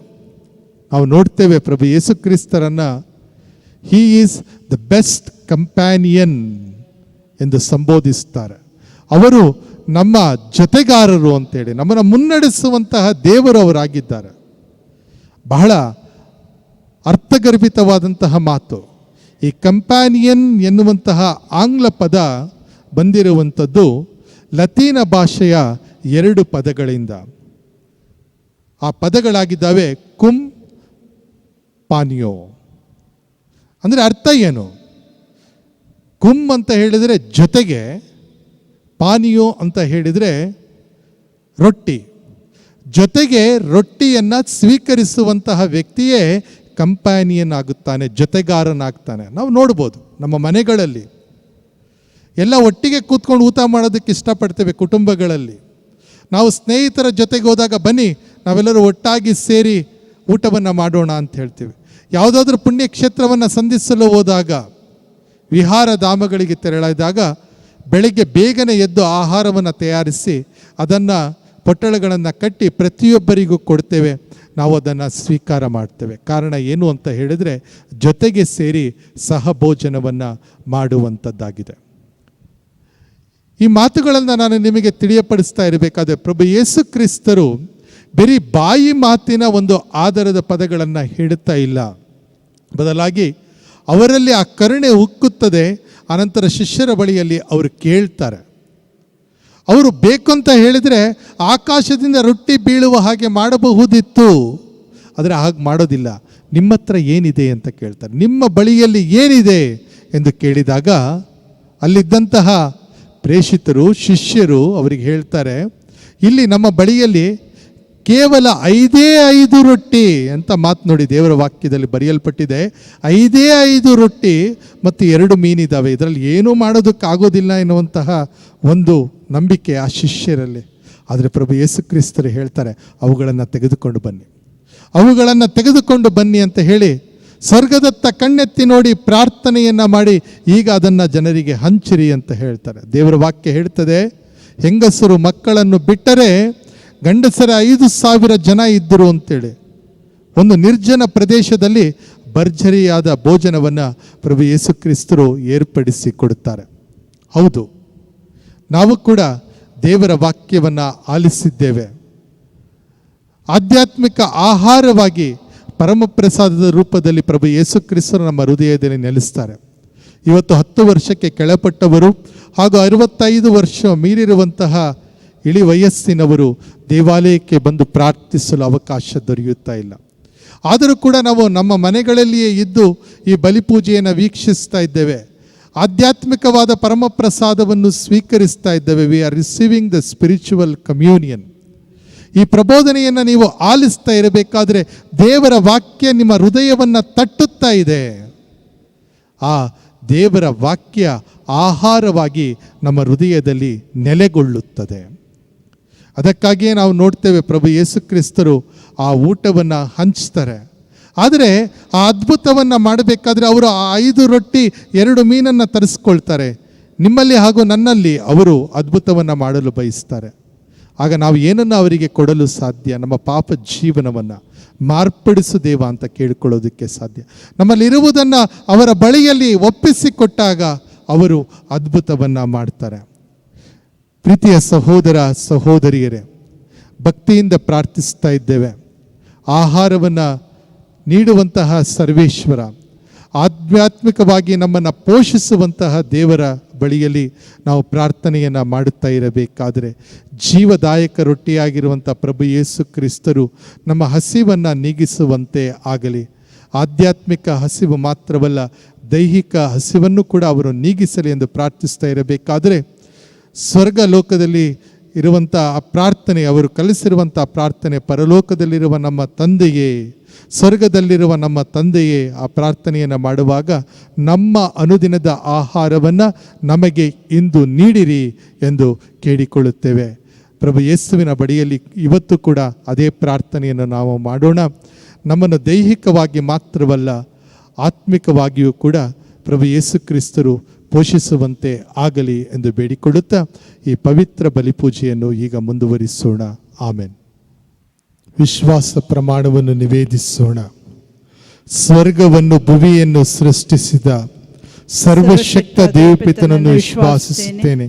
ನಾವು ನೋಡ್ತೇವೆ ಪ್ರಭು ಯೇಸು ಕ್ರಿಸ್ತರನ್ನು he is the best companion ಎಂದು ಸಂಬೋಧಿಸ್ತಾರೆ. ಅವರು ನಮ್ಮ ಜೊತೆಗಾರರು ಅಂತೇಳಿ, ನಮ್ಮನ್ನು ಮುನ್ನಡೆಸುವಂತಹ ದೇವರು ಅವರಾಗಿದ್ದಾರೆ. ಬಹಳ ಅರ್ಥಗರ್ಭಿತವಾದಂತಹ ಮಾತು. ಈ ಕಂಪ್ಯಾನಿಯನ್ ಎನ್ನುವಂತಹ ಆಂಗ್ಲ ಪದ ಬಂದಿರುವಂಥದ್ದು ಲತೀನ ಭಾಷೆಯ 2 ಪದಗಳಿಂದ. ಆ ಪದಗಳಾಗಿದ್ದಾವೆ ಕುಮ್ ಪಾನಿಯೋ. ಅಂದರೆ ಅರ್ಥ ಏನು? ಕುಮ್ ಅಂತ ಹೇಳಿದರೆ ಜೊತೆಗೆ, ಪಾನಿಯೋ ಅಂತ ಹೇಳಿದರೆ ರೊಟ್ಟಿ. ಜೊತೆಗೆ ರೊಟ್ಟಿಯನ್ನು ಸ್ವೀಕರಿಸುವಂತಹ ವ್ಯಕ್ತಿಯೇ ಕಂಪ್ಯಾನಿಯನ್ ಆಗುತ್ತಾನೆ, ಜೊತೆಗಾರನಾಗ್ತಾನೆ. ನಾವು ನೋಡ್ಬೋದು ನಮ್ಮ ಮನೆಗಳಲ್ಲಿ ಎಲ್ಲ ಒಟ್ಟಿಗೆ ಕೂತ್ಕೊಂಡು ಊಟ ಮಾಡೋದಕ್ಕೆ ಇಷ್ಟಪಡ್ತೇವೆ. ಕುಟುಂಬಗಳಲ್ಲಿ ನಾವು ಸ್ನೇಹಿತರ ಜೊತೆಗೆ ಹೋದಾಗ ಬನ್ನಿ ನಾವೆಲ್ಲರೂ ಒಟ್ಟಾಗಿ ಸೇರಿ ಊಟವನ್ನು ಮಾಡೋಣ ಅಂತ ಹೇಳ್ತೀವಿ. ಯಾವುದಾದ್ರೂ ಪುಣ್ಯಕ್ಷೇತ್ರವನ್ನು ಸಂಧಿಸಲು ಹೋದಾಗ, ವಿಹಾರ ಧಾಮಗಳಿಗೆ ತೆರಳಿದಾಗ ಬೆಳಿಗ್ಗೆ ಬೇಗನೆ ಎದ್ದು ಆಹಾರವನ್ನು ತಯಾರಿಸಿ ಅದನ್ನು ಪೊಟ್ಟಣಗಳನ್ನು ಕಟ್ಟಿ ಪ್ರತಿಯೊಬ್ಬರಿಗೂ ಕೊಡ್ತೇವೆ. ನಾವು ಅದನ್ನು ಸ್ವೀಕಾರ ಮಾಡ್ತೇವೆ. ಕಾರಣ ಏನು ಅಂತ ಹೇಳಿದರೆ, ಜೊತೆಗೆ ಸೇರಿ ಸಹಭೋಜನವನ್ನು ಮಾಡುವಂಥದ್ದಾಗಿದೆ. ಈ ಮಾತುಗಳನ್ನು ನಾನು ನಿಮಗೆ ತಿಳಿಯಪಡಿಸ್ತಾ ಇರಬೇಕಾದ್ರೆ, ಪ್ರಭು ಯೇಸು ಕ್ರಿಸ್ತರು ಬರೀ ಬಾಯಿ ಮಾತಿನ ಒಂದು ಆಧಾರದ ಪದಗಳನ್ನು ಹೇಳುತ್ತಾ ಇಲ್ಲ. ಬದಲಾಗಿ ಅವರಲ್ಲಿ ಆ ಕರುಣೆ ಉಕ್ಕುತ್ತದೆ. ಅನಂತರ ಶಿಷ್ಯರ ಬಳಿಯಲ್ಲಿ ಅವರು ಕೇಳ್ತಾರೆ. ಅವರು ಬೇಕು ಅಂತ ಹೇಳಿದರೆ ಆಕಾಶದಿಂದ ರೊಟ್ಟಿ ಬೀಳುವ ಹಾಗೆ ಮಾಡಬಹುದಿತ್ತು, ಆದರೆ ಹಾಗೆ ಮಾಡೋದಿಲ್ಲ. ನಿಮ್ಮ ಹತ್ರ ಏನಿದೆ ಅಂತ ಕೇಳ್ತಾರೆ. ನಿಮ್ಮ ಬಳಿಯಲ್ಲಿ ಏನಿದೆ ಎಂದು ಕೇಳಿದಾಗ ಅಲ್ಲಿದ್ದಂತಹ ಪ್ರೇಷಿತರು, ಶಿಷ್ಯರು ಅವರಿಗೆ ಹೇಳ್ತಾರೆ, ಇಲ್ಲಿ ನಮ್ಮ ಬಳಿಯಲ್ಲಿ ಕೇವಲ 5 ರೊಟ್ಟಿ ಅಂತ ಮಾತು ನೋಡಿ, ದೇವರ ವಾಕ್ಯದಲ್ಲಿ ಬರೆಯಲ್ಪಟ್ಟಿದೆ. 5 ರೊಟ್ಟಿ ಮತ್ತು 2 ಮೀನಿದ್ದಾವೆ, ಇದರಲ್ಲಿ ಏನೂ ಮಾಡೋದಕ್ಕಾಗೋದಿಲ್ಲ ಎನ್ನುವಂತಹ ಒಂದು ನಂಬಿಕೆ ಆ ಶಿಷ್ಯರಲ್ಲಿ. ಆದರೆ ಪ್ರಭು ಯೇಸು ಕ್ರಿಸ್ತರು ಹೇಳ್ತಾರೆ, ಅವುಗಳನ್ನು ತೆಗೆದುಕೊಂಡು ಬನ್ನಿ, ಅವುಗಳನ್ನು ತೆಗೆದುಕೊಂಡು ಬನ್ನಿ ಅಂತ ಹೇಳಿ ಸ್ವರ್ಗದತ್ತ ಕಣ್ಣೆತ್ತಿ ನೋಡಿ ಪ್ರಾರ್ಥನೆಯನ್ನು ಮಾಡಿ ಈಗ ಅದನ್ನು ಜನರಿಗೆ ಹಂಚಿರಿ ಅಂತ ಹೇಳ್ತಾರೆ. ದೇವರ ವಾಕ್ಯ ಹೇಳ್ತದೆ, ಹೆಂಗಸರು ಮಕ್ಕಳನ್ನು ಬಿಟ್ಟರೆ ಗಂಡಸರ 5,000 ಜನ ಇದ್ದರು ಅಂತೇಳಿ. ಒಂದು ನಿರ್ಜನ ಪ್ರದೇಶದಲ್ಲಿ ಭರ್ಜರಿಯಾದ ಭೋಜನವನ್ನು ಪ್ರಭು ಯೇಸು ಕ್ರಿಸ್ತರು ಏರ್ಪಡಿಸಿ ಕೊಡುತ್ತಾರೆ. ಹೌದು, ನಾವು ಕೂಡ ದೇವರ ವಾಕ್ಯವನ್ನು ಆಲಿಸಿದ್ದೇವೆ. ಆಧ್ಯಾತ್ಮಿಕ ಆಹಾರವಾಗಿ ಪರಮಪ್ರಸಾದದ ರೂಪದಲ್ಲಿ ಪ್ರಭು ಯೇಸು ಕ್ರಿಸ್ತರು ನಮ್ಮ ಹೃದಯದಲ್ಲಿ ನೆಲೆಸ್ತಾರೆ. ಇವತ್ತು 10 ವರ್ಷಕ್ಕೆ ಕೆಳಪಟ್ಟವರು ಹಾಗೂ 65 ವರ್ಷ ಮೀರಿರುವಂತಹ ಇಳಿ ವಯಸ್ಸಿನವರು ದೇವಾಲಯಕ್ಕೆ ಬಂದು ಪ್ರಾರ್ಥಿಸಲು ಅವಕಾಶ ದೊರೆಯುತ್ತಾ ಇಲ್ಲ. ಆದರೂ ಕೂಡ ನಾವು ನಮ್ಮ ಮನೆಗಳಲ್ಲಿಯೇ ಇದ್ದು ಈ ಬಲಿಪೂಜೆಯನ್ನು ವೀಕ್ಷಿಸ್ತಾ ಇದ್ದೇವೆ. ಆಧ್ಯಾತ್ಮಿಕವಾದ ಪರಮಪ್ರಸಾದವನ್ನು ಸ್ವೀಕರಿಸ್ತಾ ಇದ್ದೇವೆ. We are receiving the spiritual communion. ಈ ಪ್ರಬೋಧನೆಯನ್ನು ನೀವು ಆಲಿಸ್ತಾ ಇರಬೇಕಾದ್ರೆ ದೇವರ ವಾಕ್ಯ ನಿಮ್ಮ ಹೃದಯವನ್ನು ತಟ್ಟುತ್ತಾ ಇದೆ. ಆ ದೇವರ ವಾಕ್ಯ ಆಹಾರವಾಗಿ ನಮ್ಮ ಹೃದಯದಲ್ಲಿ ನೆಲೆಗೊಳ್ಳುತ್ತದೆ. ಅದಕ್ಕಾಗಿಯೇ ನಾವು ನೋಡ್ತೇವೆ ಪ್ರಭು ಯೇಸು ಕ್ರಿಸ್ತರು ಆ ಊಟವನ್ನು ಹಂಚ್ತಾರೆ. ಆದರೆ ಆ ಅದ್ಭುತವನ್ನು ಮಾಡಬೇಕಾದ್ರೆ ಅವರು ಆ 5 ರೊಟ್ಟಿ 2 ಮೀನನ್ನು ತರಿಸ್ಕೊಳ್ತಾರೆ. ನಿಮ್ಮಲ್ಲಿ ಹಾಗೂ ನನ್ನಲ್ಲಿ ಅವರು ಅದ್ಭುತವನ್ನು ಮಾಡಲು ಬಯಸ್ತಾರೆ. ಆಗ ನಾವು ಏನನ್ನು ಅವರಿಗೆ ಕೊಡಲು ಸಾಧ್ಯ? ನಮ್ಮ ಪಾಪ ಜೀವನವನ್ನು ಮಾರ್ಪಡಿಸು ದೇವ ಅಂತ ಕೇಳಿಕೊಳ್ಳೋದಕ್ಕೆ ಸಾಧ್ಯ. ನಮ್ಮಲ್ಲಿರುವುದನ್ನು ಅವರ ಬಳಿಯಲ್ಲಿ ಒಪ್ಪಿಸಿಕೊಟ್ಟಾಗ ಅವರು ಅದ್ಭುತವನ್ನು ಮಾಡ್ತಾರೆ. ಪ್ರೀತಿಯ ಸಹೋದರ ಸಹೋದರಿಯರೇ, ಭಕ್ತಿಯಿಂದ ಪ್ರಾರ್ಥಿಸ್ತಾ ಇದ್ದೇವೆ. ಆಹಾರವನ್ನು ನೀಡುವಂತಹ ಸರ್ವೇಶ್ವರ, ಆಧ್ಯಾತ್ಮಿಕವಾಗಿ ನಮ್ಮನ್ನು ಪೋಷಿಸುವಂತಹ ದೇವರ ಬಳಿಯಲ್ಲಿ ನಾವು ಪ್ರಾರ್ಥನೆಯನ್ನು ಮಾಡುತ್ತಾ ಇರಬೇಕಾದರೆ, ಜೀವದಾಯಕ ರೊಟ್ಟಿಯಾಗಿರುವಂಥ ಪ್ರಭು ಯೇಸು ಕ್ರಿಸ್ತರು ನಮ್ಮ ಹಸಿವನ್ನು ನೀಗಿಸುವಂತೆ ಆಗಲಿ. ಆಧ್ಯಾತ್ಮಿಕ ಹಸಿವು ಮಾತ್ರವಲ್ಲ, ದೈಹಿಕ ಹಸಿವನ್ನು ಕೂಡ ಅವರು ನೀಗಿಸಲಿ ಎಂದು ಪ್ರಾರ್ಥಿಸ್ತಾ ಇರಬೇಕಾದರೆ, ಸ್ವರ್ಗ ಲೋಕದಲ್ಲಿ ಇರುವಂಥ ಆ ಪ್ರಾರ್ಥನೆ, ಅವರು ಕಲಿಸಿರುವಂಥ ಪ್ರಾರ್ಥನೆ, ಪರಲೋಕದಲ್ಲಿರುವ ನಮ್ಮ ತಂದೆಯೇ, ಸ್ವರ್ಗದಲ್ಲಿರುವ ನಮ್ಮ ತಂದೆಯೇ, ಆ ಪ್ರಾರ್ಥನೆಯನ್ನು ಮಾಡುವಾಗ ನಮ್ಮ ಅನುದಿನದ ಆಹಾರವನ್ನು ನಮಗೆ ಇಂದು ನೀಡಿರಿ ಎಂದು ಕೇಳಿಕೊಳ್ಳುತ್ತೇವೆ. ಪ್ರಭು ಯೇಸುವಿನ ಬಳಿಯಲ್ಲಿ ಇವತ್ತು ಕೂಡ ಅದೇ ಪ್ರಾರ್ಥನೆಯನ್ನು ನಾವು ಮಾಡೋಣ. ನಮ್ಮನ್ನು ದೈಹಿಕವಾಗಿ ಮಾತ್ರವಲ್ಲ, ಆತ್ಮಿಕವಾಗಿಯೂ ಕೂಡ ಪ್ರಭು ಯೇಸು ಕ್ರಿಸ್ತರು ಪೋಷಿಸುವಂತೆ ಆಗಲಿ ಎಂದು ಬೇಡಿಕೊಳ್ಳುತ್ತಾ ಈ ಪವಿತ್ರ ಬಲಿಪೂಜೆಯನ್ನು ಈಗ ಮುಂದುವರಿಸೋಣ. ಆಮೆನ್. ವಿಶ್ವಾಸ ಪ್ರಮಾಣವನ್ನು ನಿವೇದಿಸೋಣ. ಸ್ವರ್ಗವನ್ನು ಭುವಿಯನ್ನು ಸೃಷ್ಟಿಸಿದ ಸರ್ವಶಕ್ತ ದೇವಪಿತನನ್ನು ವಿಶ್ವಾಸಿಸುತ್ತೇನೆ.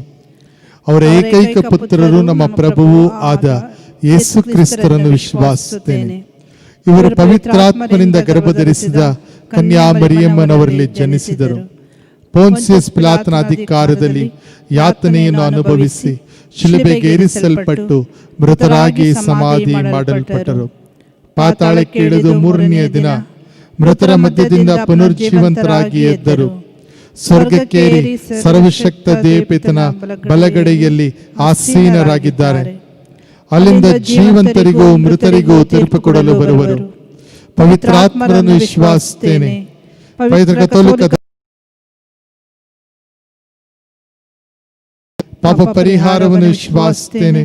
ಅವರ ಏಕೈಕ ಪುತ್ರರು ನಮ್ಮ ಪ್ರಭುವೂ ಆದ ಯೇಸು ಕ್ರಿಸ್ತರನ್ನು ವಿಶ್ವಾಸಿಸುತ್ತೇನೆ. ಇವರು ಪವಿತ್ರಾತ್ಮನಿಂದ ಗರ್ಭಧರಿಸಿದ ಕನ್ಯಾ ಮರಿಯಮ್ಮನವರಲ್ಲಿ ಜನಿಸಿದರು. ಪೋನ್ಸಿಯಸ್ ಪಿಲಾತನ ಅಧಿಕಾರದಲ್ಲಿ ಯಾತನೆಯನ್ನು ಅನುಭವಿಸಿ ಶಿಲುಬೆಗೇರಿಸಲ್ಪಟ್ಟು ಮೃತರಾಗಿ ಸಮಾಧಿ ಮಾಡಲ್ಪಟ್ಟರು. ಪಾತಾಳಕ್ಕೆ ಇಳಿದು ಮೂರನೆಯ ದಿನ ಮೃತರ ಮಧ್ಯದಿಂದ ಪುನರ್ಜೀವಂತರಾಗಿ ಎದ್ದರು. ಸ್ವರ್ಗಕ್ಕೇರಿ ಸರ್ವಶಕ್ತ ದೇವಪಿತನ ಬಲಗಡೆಯಲ್ಲಿ ಆಸೀನರಾಗಿದ್ದಾರೆ. ಅಲ್ಲಿಂದ ಜೀವಂತರಿಗೂ ಮೃತರಿಗೂ ತೀರ್ಪು ಕೊಡಲು ಬರುವರು. ಪವಿತ್ರಾತ್ಮರನ್ನು ವಿಶ್ವಾಸಿಸುತ್ತೇನೆ. ಪವಿತ್ರ ಕಥೋಲಿಕ ಪಾಪ ಪರಿಹಾರವನ್ನು ವಿಶ್ವಾಸಿಸುತ್ತೇನೆ.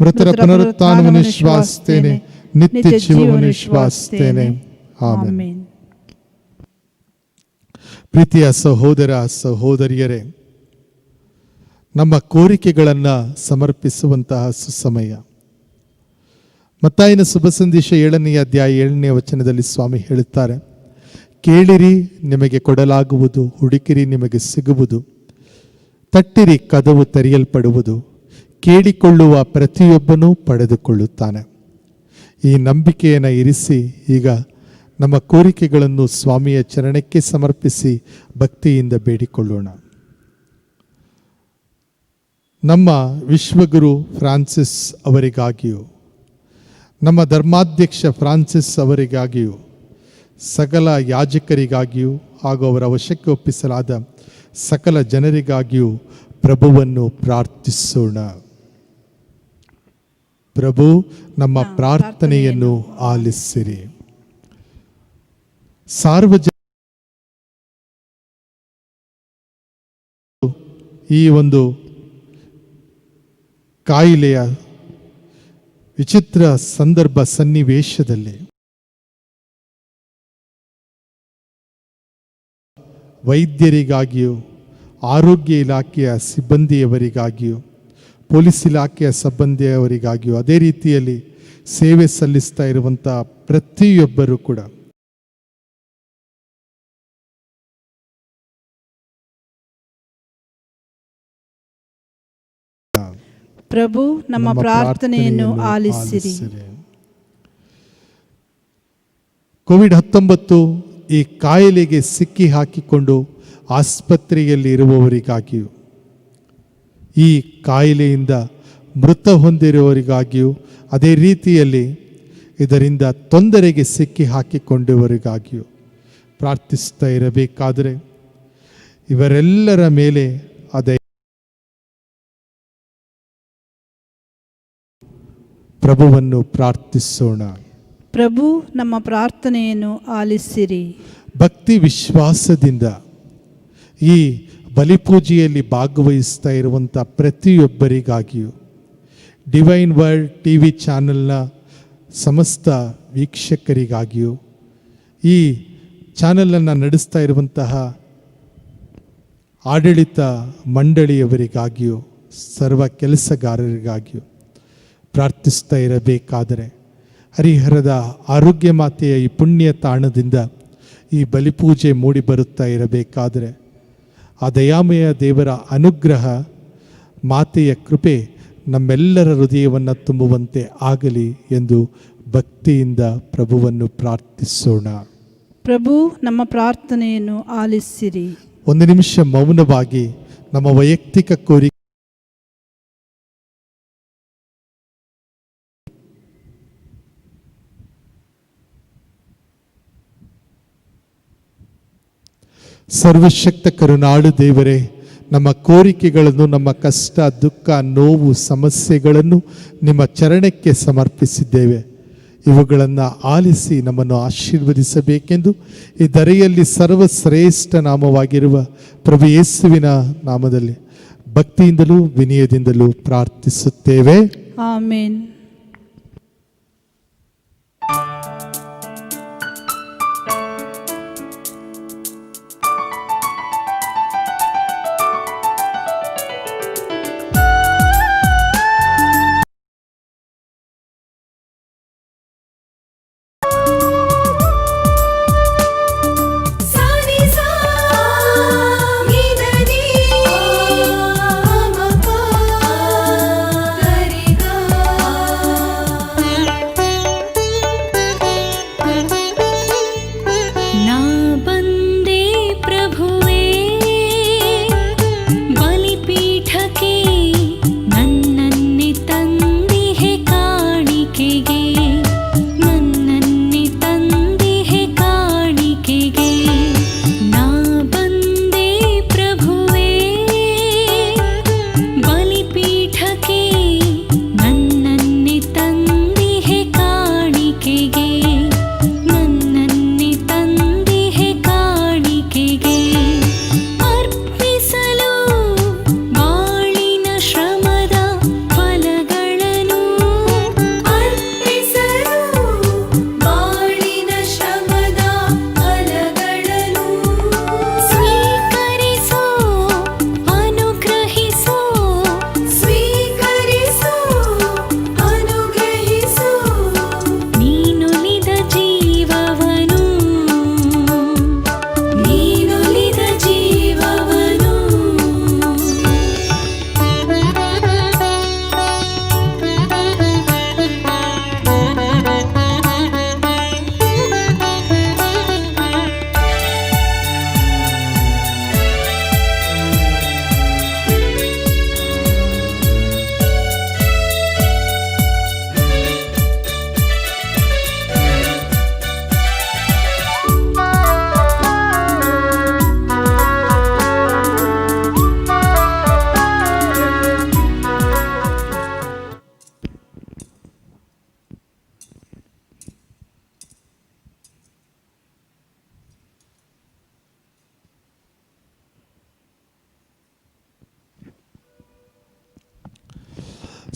ಮೃತರ ಪುನರುತ್ಥಾನವನ್ನು ವಿಶ್ವಾಸಿಸುತ್ತೇನೆ. ನಿತ್ಯ ಜೀವವನ್ನು ವಿಶ್ವಾಸಿಸುತ್ತೇನೆ. ಆಮೆನ್. ಪ್ರೀತಿಯ ಸಹೋದರ ಸಹೋದರಿಯರೇ, ನಮ್ಮ ಕೋರಿಕೆಗಳನ್ನು ಸಮರ್ಪಿಸುವಂತಹ ಸುಸಮಯ. ಮತ್ತಾಯನ ಶುಭ ಸಂದೇಶ 7ನೇ ಅಧ್ಯಾಯ 7ನೇ ವಚನದಲ್ಲಿ ಸ್ವಾಮಿ ಹೇಳುತ್ತಾರೆ, ಕೇಳಿರಿ ನಿಮಗೆ ಕೊಡಲಾಗುವುದು, ಹುಡುಕಿರಿ ನಿಮಗೆ ಸಿಗುವುದು, ತಟ್ಟಿರಿ ಕದವು ತೆರೆಯಲ್ಪಡುವುದು, ಕೇಳಿಕೊಳ್ಳುವ ಪ್ರತಿಯೊಬ್ಬನೂ ಪಡೆದುಕೊಳ್ಳುತ್ತಾನೆ. ಈ ನಂಬಿಕೆಯನ್ನು ಇರಿಸಿ ಈಗ ನಮ್ಮ ಕೋರಿಕೆಗಳನ್ನು ಸ್ವಾಮಿಯ ಚರಣಕ್ಕೆ ಸಮರ್ಪಿಸಿ ಭಕ್ತಿಯಿಂದ ಬೇಡಿಕೊಳ್ಳೋಣ. ನಮ್ಮ ವಿಶ್ವಗುರು ಫ್ರಾನ್ಸಿಸ್ ಅವರಿಗಾಗಿಯೂ, ನಮ್ಮ ಧರ್ಮಾಧ್ಯಕ್ಷ ಫ್ರಾನ್ಸಿಸ್ ಅವರಿಗಾಗಿಯೂ, ಸಕಲ ಯಾಜಕರಿಗಾಗಿಯೂ ಹಾಗೂ ಅವರ ವಶಕ್ಕೆ ಒಪ್ಪಿಸಲಾದ ಸಕಲ ಜನರಿಗಾಗಿಯೂ ಪ್ರಭುವನ್ನು ಪ್ರಾರ್ಥಿಸೋಣ. ಪ್ರಭು ನಮ್ಮ ಪ್ರಾರ್ಥನೆಯನ್ನು ಆಲಿಸಿರಿ. ಈ ಒಂದು ಕಾಯಿಲೆಯ ವಿಚಿತ್ರ ಸಂದರ್ಭ ಸನ್ನಿವೇಶದಲ್ಲಿ ವೈದ್ಯರಿಗಾಗಿಯೂ, ಆರೋಗ್ಯ ಇಲಾಖೆಯ ಸಿಬ್ಬಂದಿಯವರಿಗಾಗಿಯೂ, ಪೊಲೀಸ್ ಇಲಾಖೆಯ ಸಿಬ್ಬಂದಿಯವರಿಗಾಗಿಯೂ, ಅದೇ ರೀತಿಯಲ್ಲಿ ಸೇವೆ ಸಲ್ಲಿಸ್ತಾ ಇರುವಂಥ ಪ್ರತಿಯೊಬ್ಬರೂ ಕೂಡ ಪ್ರಭು ನಮ್ಮ ಪ್ರಾರ್ಥನೆಯನ್ನು ಆಲಿಸಿರಿ. ಕೋವಿಡ್-19 ಈ ಕಾಯಿಲೆಗೆ ಸಿಕ್ಕಿ ಹಾಕಿಕೊಂಡು ಆಸ್ಪತ್ರೆಯಲ್ಲಿ ಇರುವವರಿಗಾಗಿಯೂ, ಈ ಕಾಯಿಲೆಯಿಂದ ಮೃತ ಹೊಂದಿರುವವರಿಗಾಗಿಯೂ, ಅದೇ ರೀತಿಯಲ್ಲಿ ಇದರಿಂದ ತೊಂದರೆಗೆ ಸಿಕ್ಕಿ ಹಾಕಿಕೊಂಡವರಿಗಾಗಿಯೂ ಪ್ರಾರ್ಥಿಸ್ತಾ ಇರಬೇಕಾದರೆ ಇವರೆಲ್ಲರ ಮೇಲೆ ಅದೇ ಪ್ರಭುವನ್ನು ಪ್ರಾರ್ಥಿಸೋಣ. ಪ್ರಭು ನಮ್ಮ ಪ್ರಾರ್ಥನೆಯನ್ನು ಆಲಿಸಿರಿ. ಭಕ್ತಿ ವಿಶ್ವಾಸದಿಂದ ಈ ಬಲಿಪೂಜೆಯಲ್ಲಿ ಭಾಗವಹಿಸ್ತಾ ಇರುವಂಥ ಪ್ರತಿಯೊಬ್ಬರಿಗಾಗಿಯೂ, ಡಿವೈನ್ ವರ್ಲ್ಡ್ ಟಿವಿ ಚಾನೆಲ್ನ ಸಮಸ್ತ ವೀಕ್ಷಕರಿಗಾಗಿಯೂ, ಈ ಚಾನೆಲನ್ನು ನಡೆಸ್ತಾ ಇರುವಂತಹ ಆಡಳಿತ ಮಂಡಳಿಯವರಿಗಾಗಿಯೂ, ಸರ್ವ ಕೆಲಸಗಾರರಿಗಾಗಿಯೂ ಪ್ರಾರ್ಥಿಸ್ತಾ ಇರಬೇಕಾದರೆ, ಹರಿಹರದ ಆರೋಗ್ಯ ಮಾತೆಯ ಈ ಪುಣ್ಯ ತಾಣದಿಂದ ಈ ಬಲಿಪೂಜೆ ಮೂಡಿ ಬರುತ್ತಾ ಇರಬೇಕಾದರೆ ಆ ದಯಾಮಯ ದೇವರ ಅನುಗ್ರಹ, ಮಾತೆಯ ಕೃಪೆ ನಮ್ಮೆಲ್ಲರ ಹೃದಯವನ್ನು ತುಂಬುವಂತೆ ಆಗಲಿ ಎಂದು ಭಕ್ತಿಯಿಂದ ಪ್ರಭುವನ್ನು ಪ್ರಾರ್ಥಿಸೋಣ. ಪ್ರಭು ನಮ್ಮ ಪ್ರಾರ್ಥನೆಯನ್ನು ಆಲಿಸಿರಿ. ಒಂದು ನಿಮಿಷ ಮೌನವಾಗಿ ನಮ್ಮ ವೈಯಕ್ತಿಕ ಕೋರಿಕೆ ಸರ್ವಶಕ್ತ ಕರುಣಾಳು ದೇವರೇ, ನಮ್ಮ ಕೋರಿಕೆಗಳನ್ನು, ನಮ್ಮ ಕಷ್ಟ, ದುಃಖ, ನೋವು, ಸಮಸ್ಯೆಗಳನ್ನು ನಿಮ್ಮ ಚರಣಕ್ಕೆ ಸಮರ್ಪಿಸಿದ್ದೇವೆ. ಇವುಗಳನ್ನು ಆಲಿಸಿ ನಮ್ಮನ್ನು ಆಶೀರ್ವದಿಸಬೇಕೆಂದು ಈ ಧರೆಯಲ್ಲಿ ಸರ್ವಶ್ರೇಷ್ಠ ನಾಮವಾಗಿರುವ ಪ್ರಭು ಯೇಸುವಿನ ನಾಮದಲ್ಲಿ ಭಕ್ತಿಯಿಂದಲೂ ವಿನಯದಿಂದಲೂ ಪ್ರಾರ್ಥಿಸುತ್ತೇವೆ. ಆಮೇನ್.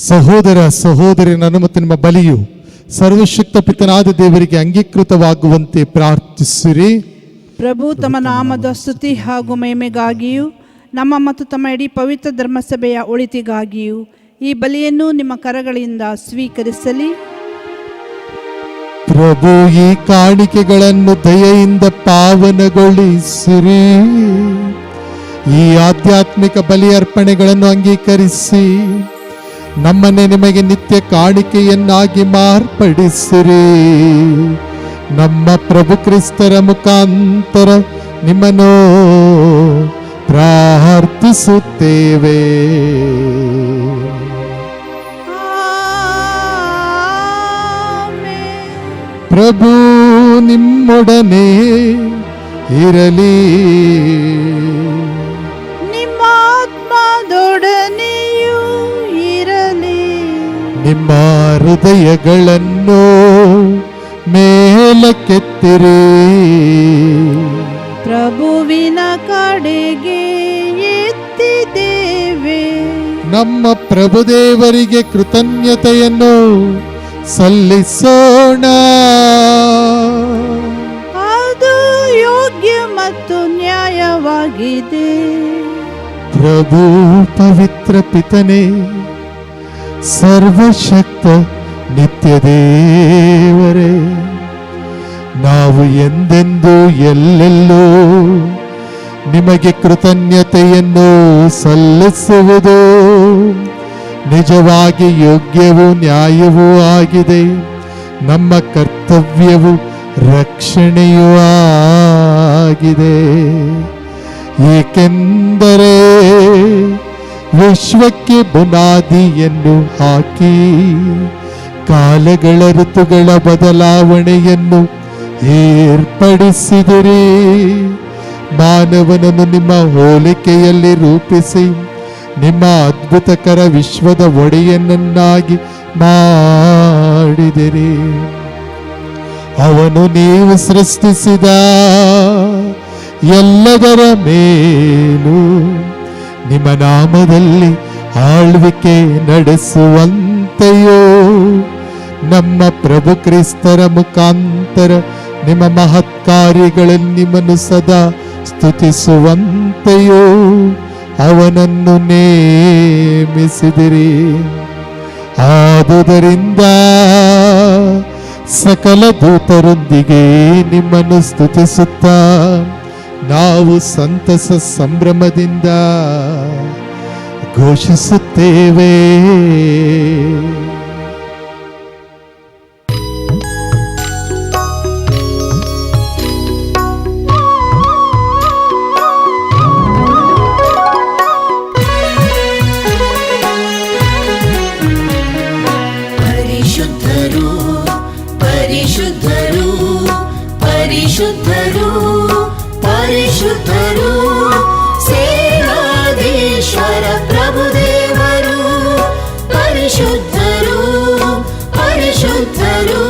ಸಹೋದರ ಸಹೋದರಿ, ನನ್ನ ಮತ್ತು ನಿಮ್ಮ ಬಲಿಯು ಸರ್ವಶಕ್ತ ಪಿತನಾದ ದೇವರಿಗೆ ಅಂಗೀಕೃತವಾಗುವಂತೆ ಪ್ರಾರ್ಥಿಸಿರಿ. ಪ್ರಭು ತಮ್ಮ ನಾಮದ ಸ್ತುತಿ ಹಾಗೂ ಮಹಿಮೆಗಾಗಿಯೂ ನಮ್ಮ ಮತ್ತು ತಮ್ಮ ಇಡೀ ಪವಿತ್ರ ಧರ್ಮಸಭೆಯ ಒಳಿತಿಗಾಗಿಯೂ ಈ ಬಲಿಯನ್ನು ನಿಮ್ಮ ಕರಗಳಿಂದ ಸ್ವೀಕರಿಸಲಿ. ಪ್ರಭು ಈ ಕಾಣಿಕೆಗಳನ್ನು ದಯೆಯಿಂದ ಪಾವನಗೊಳಿಸಿರಿ. ಈ ಆಧ್ಯಾತ್ಮಿಕ ಬಲಿ ಅರ್ಪಣೆಗಳನ್ನು ಅಂಗೀಕರಿಸಿ ನಮ್ಮನ್ನೇ ನಿಮಗೆ ನಿತ್ಯ ಕಾಣಿಕೆಯನ್ನಾಗಿ ಮಾರ್ಪಡಿಸಿರಿ. ನಮ್ಮ ಪ್ರಭು ಕ್ರಿಸ್ತರ ಮುಖಾಂತರ ನಿಮ್ಮನ್ನು ಪ್ರಾರ್ಥಿಸುತ್ತೇವೆ. ಪ್ರಭು ನಿಮ್ಮೊಡನೆ ಇರಲಿ, ನಿಮ್ಮ ಆತ್ಮದೊಡನೆಯೂ ಇರಲಿ. ನಿಮ್ಮ ಹೃದಯಗಳನ್ನು ಮೇಲಕ್ಕೆತ್ತಿರಿ. ಪ್ರಭುವಿನ ಕಡೆಗೆ ಎತ್ತಿದ್ದೇವೆ. ನಮ್ಮ ಪ್ರಭುದೇವರಿಗೆ ಕೃತಜ್ಞತೆಯನ್ನು ಸಲ್ಲಿಸೋಣ. ಅದು ಯೋಗ್ಯ ಮತ್ತು ನ್ಯಾಯವಾಗಿದೆ. ಪ್ರಭು ಪವಿತ್ರ ಪಿತನೇ, ಸರ್ವಶಕ್ತ ನಿತ್ಯ ದೇವರೇ, ನಾವು ಎಂದೆಂದೂ ಎಲ್ಲೆಲ್ಲೂ ನಿಮಗೆ ಕೃತಜ್ಞತೆಯನ್ನು ಸಲ್ಲಿಸುವುದು ನಿಜವಾಗಿ ಯೋಗ್ಯವೂ ನ್ಯಾಯವೂ ಆಗಿದೆ. ನಮ್ಮ ಕರ್ತವ್ಯವೂ ರಕ್ಷಣೆಯೂ ಆಗಿದೆ. ಏಕೆಂದರೆ ವಿಶ್ವಕ್ಕೆ ಬುನಾದಿಯನ್ನು ಹಾಕಿ ಕಾಲಗಳ ಋತುಗಳ ಬದಲಾವಣೆಯನ್ನು ಏರ್ಪಡಿಸಿದಿರಿ. ಮಾನವನನ್ನು ನಿಮ್ಮ ಹೋಲಿಕೆಯಲ್ಲಿ ರೂಪಿಸಿ ನಿಮ್ಮ ಅದ್ಭುತಕರ ವಿಶ್ವದ ಒಡೆಯನನ್ನಾಗಿ ಮಾಡಿದಿರಿ. ಅವನು ನೀವು ಸೃಷ್ಟಿಸಿದ ಎಲ್ಲದರ ಮೇಲೂ ನಿಮ್ಮ ನಾಮದಲ್ಲಿ ಆಳ್ವಿಕೆ ನಡೆಸುವಂತೆಯೋ ನಮ್ಮ ಪ್ರಭು ಕ್ರಿಸ್ತರ ಮುಖಾಂತರ ನಿಮ್ಮ ಮಹತ್ ಕಾರ್ಯಗಳಲ್ಲಿ ನಿಮ್ಮನ್ನು ಸದಾ ಸ್ತುತಿಸುವಂತೆಯೋ ಅವನನ್ನು ನೇಮಿಸಿದಿರಿ. ಆದುದರಿಂದ ಸಕಲ ದೂತರೊಂದಿಗೆ ನಿಮ್ಮನ್ನು ಸ್ತುತಿಸುತ್ತಾ ನಾವು ಸಂತಸ ಸಂಭ್ರಮದಿಂದ ಘೋಷಿಸುತ್ತೇವೆ. ಪರಿಶುದ್ಧರು ಪರಿಶುದ್ಧರು ಪರಿಶುದ್ಧರು ಪರಿಶುದ್ಧರು ಸೇನಾಧೀಶ್ವರ ಪ್ರಭುದೇವರು. ಪರಿಶುದ್ಧರು ಪರಿಶುದ್ಧರು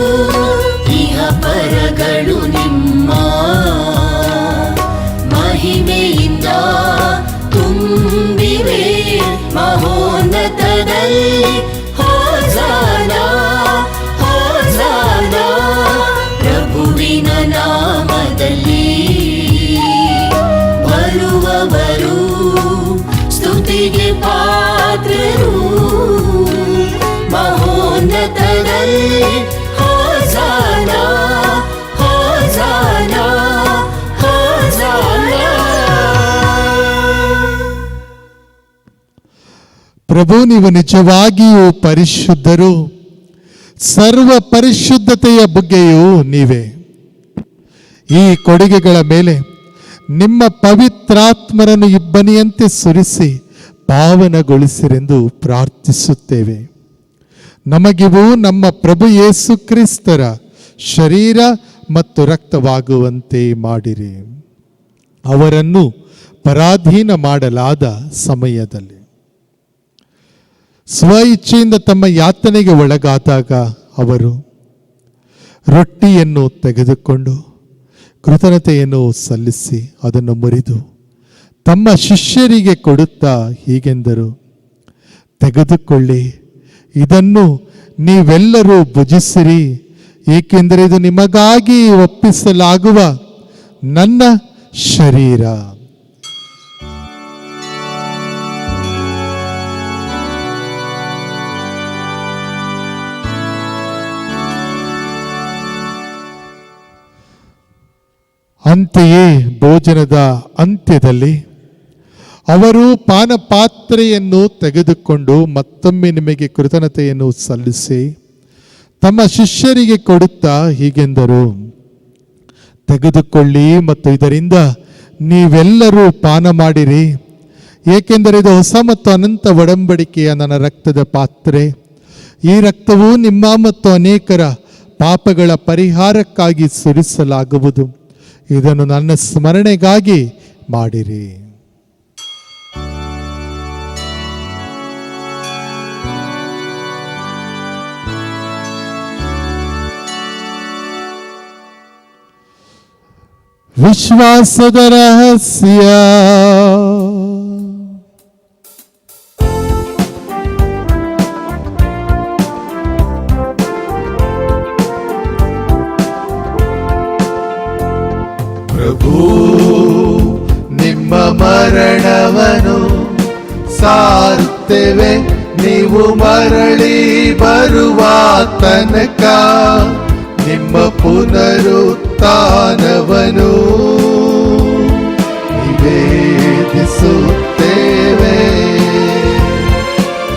ಇಹ ಪರಗಳು ನಿಮ್ಮ ಮಹಿಮೆಯಿಂದ ತುಂಬಿವೆ. ಮಹೋನ್ನತದಲ್ಲಿ ಹೋಸಾನಾ ಹೋಸಾನಾ, ಪ್ರಭುವಿನ ನಾಮದಲ್ಲಿ ಬರುವವರು ಸ್ತುತಿಗೆ ಪಾತ್ರರು. ಮಹೋನ್ನತದಲ್ಲಿ ಹೋಸಾನಾ ಹೋಸಾನಾ ಹೋಸಾನಾ. ಪ್ರಭು, ನೀವು ನಿಜವಾಗಿಯೂ ಪರಿಶುದ್ಧರು. ಸರ್ವ ಪರಿಶುದ್ಧತೆಯ ಬಗ್ಗೆಯೂ ನೀವೇ. ಈ ಕೊಡುಗೆಗಳ ಮೇಲೆ ನಿಮ್ಮ ಪವಿತ್ರಾತ್ಮರನ್ನು ಇಬ್ಬನಿಯಂತೆ ಸುರಿಸಿ ಪಾವನಗೊಳಿಸಿರೆಂದು ಪ್ರಾರ್ಥಿಸುತ್ತೇವೆ. ನಮಗಿವು ನಮ್ಮ ಪ್ರಭು ಯೇಸು ಕ್ರಿಸ್ತರ ಶರೀರ ಮತ್ತು ರಕ್ತವಾಗುವಂತೆ ಮಾಡಿರಿ. ಅವರನ್ನು ಪರಾಧೀನ ಮಾಡಲಾದ ಸಮಯದಲ್ಲಿ ಸ್ವ ಇಚ್ಛೆಯಿಂದ ತಮ್ಮ ಯಾತನೆಗೆ ಒಳಗಾದಾಗ ಅವರು ರೊಟ್ಟಿಯನ್ನು ತೆಗೆದುಕೊಂಡು ಕೃತಜ್ಞತೆಯನ್ನು ಸಲ್ಲಿಸಿ ಅದನ್ನು ಮುರಿದು ತಮ್ಮ ಶಿಷ್ಯರಿಗೆ ಕೊಡುತ್ತಾ ಹೀಗೆಂದರು, ತೆಗೆದುಕೊಳ್ಳಿ, ಇದನ್ನು ನೀವೆಲ್ಲರೂ ಭುಜಿಸಿರಿ, ಏಕೆಂದರೆ ಇದು ನಿಮಗಾಗಿ ಒಪ್ಪಿಸಲಾಗುವ ನನ್ನ ಶರೀರ. ಅಂತೆಯೇ ಭೋಜನದ ಅಂತ್ಯದಲ್ಲಿ ಅವರು ಪಾನಪಾತ್ರೆಯನ್ನು ತೆಗೆದುಕೊಂಡು ಮತ್ತೊಮ್ಮೆ ನಿಮಗೆ ಕೃತಜ್ಞತೆಯನ್ನು ಸಲ್ಲಿಸಿ ತಮ್ಮ ಶಿಷ್ಯರಿಗೆ ಕೊಡುತ್ತಾ ಹೀಗೆಂದರು, ತೆಗೆದುಕೊಳ್ಳಿ ಮತ್ತು ಇದರಿಂದ ನೀವೆಲ್ಲರೂ ಪಾನ ಮಾಡಿರಿ, ಏಕೆಂದರೆ ಇದು ಹೊಸ ಮತ್ತು ಅನಂತ ಒಡಂಬಡಿಕೆಯ ನನ್ನ ರಕ್ತದ ಪಾತ್ರೆ. ಈ ರಕ್ತವು ನಿಮ್ಮ ಮತ್ತು ಅನೇಕರ ಪಾಪಗಳ ಪರಿಹಾರಕ್ಕಾಗಿ ಸುರಿಸಲಾಗುವುದು. ಇದನ್ನು ನನ್ನ ಸ್ಮರಣೆಗಾಗಿ ಮಾಡಿರಿ. ವಿಶ್ವಾಸದ ರಹಸ್ಯ. ಪ್ರಭು, ನಿಮ್ಮ ಮರಣವನ್ನು ಸಾರುತ್ತೇವೆ, ನೀವು ಮರಳಿ ಬರುವ ತನಕ ನಿಮ್ಮ ಪುನರುತ್ಥಾನವನ್ನು ನಿವೇದಿಸುತ್ತೇವೆ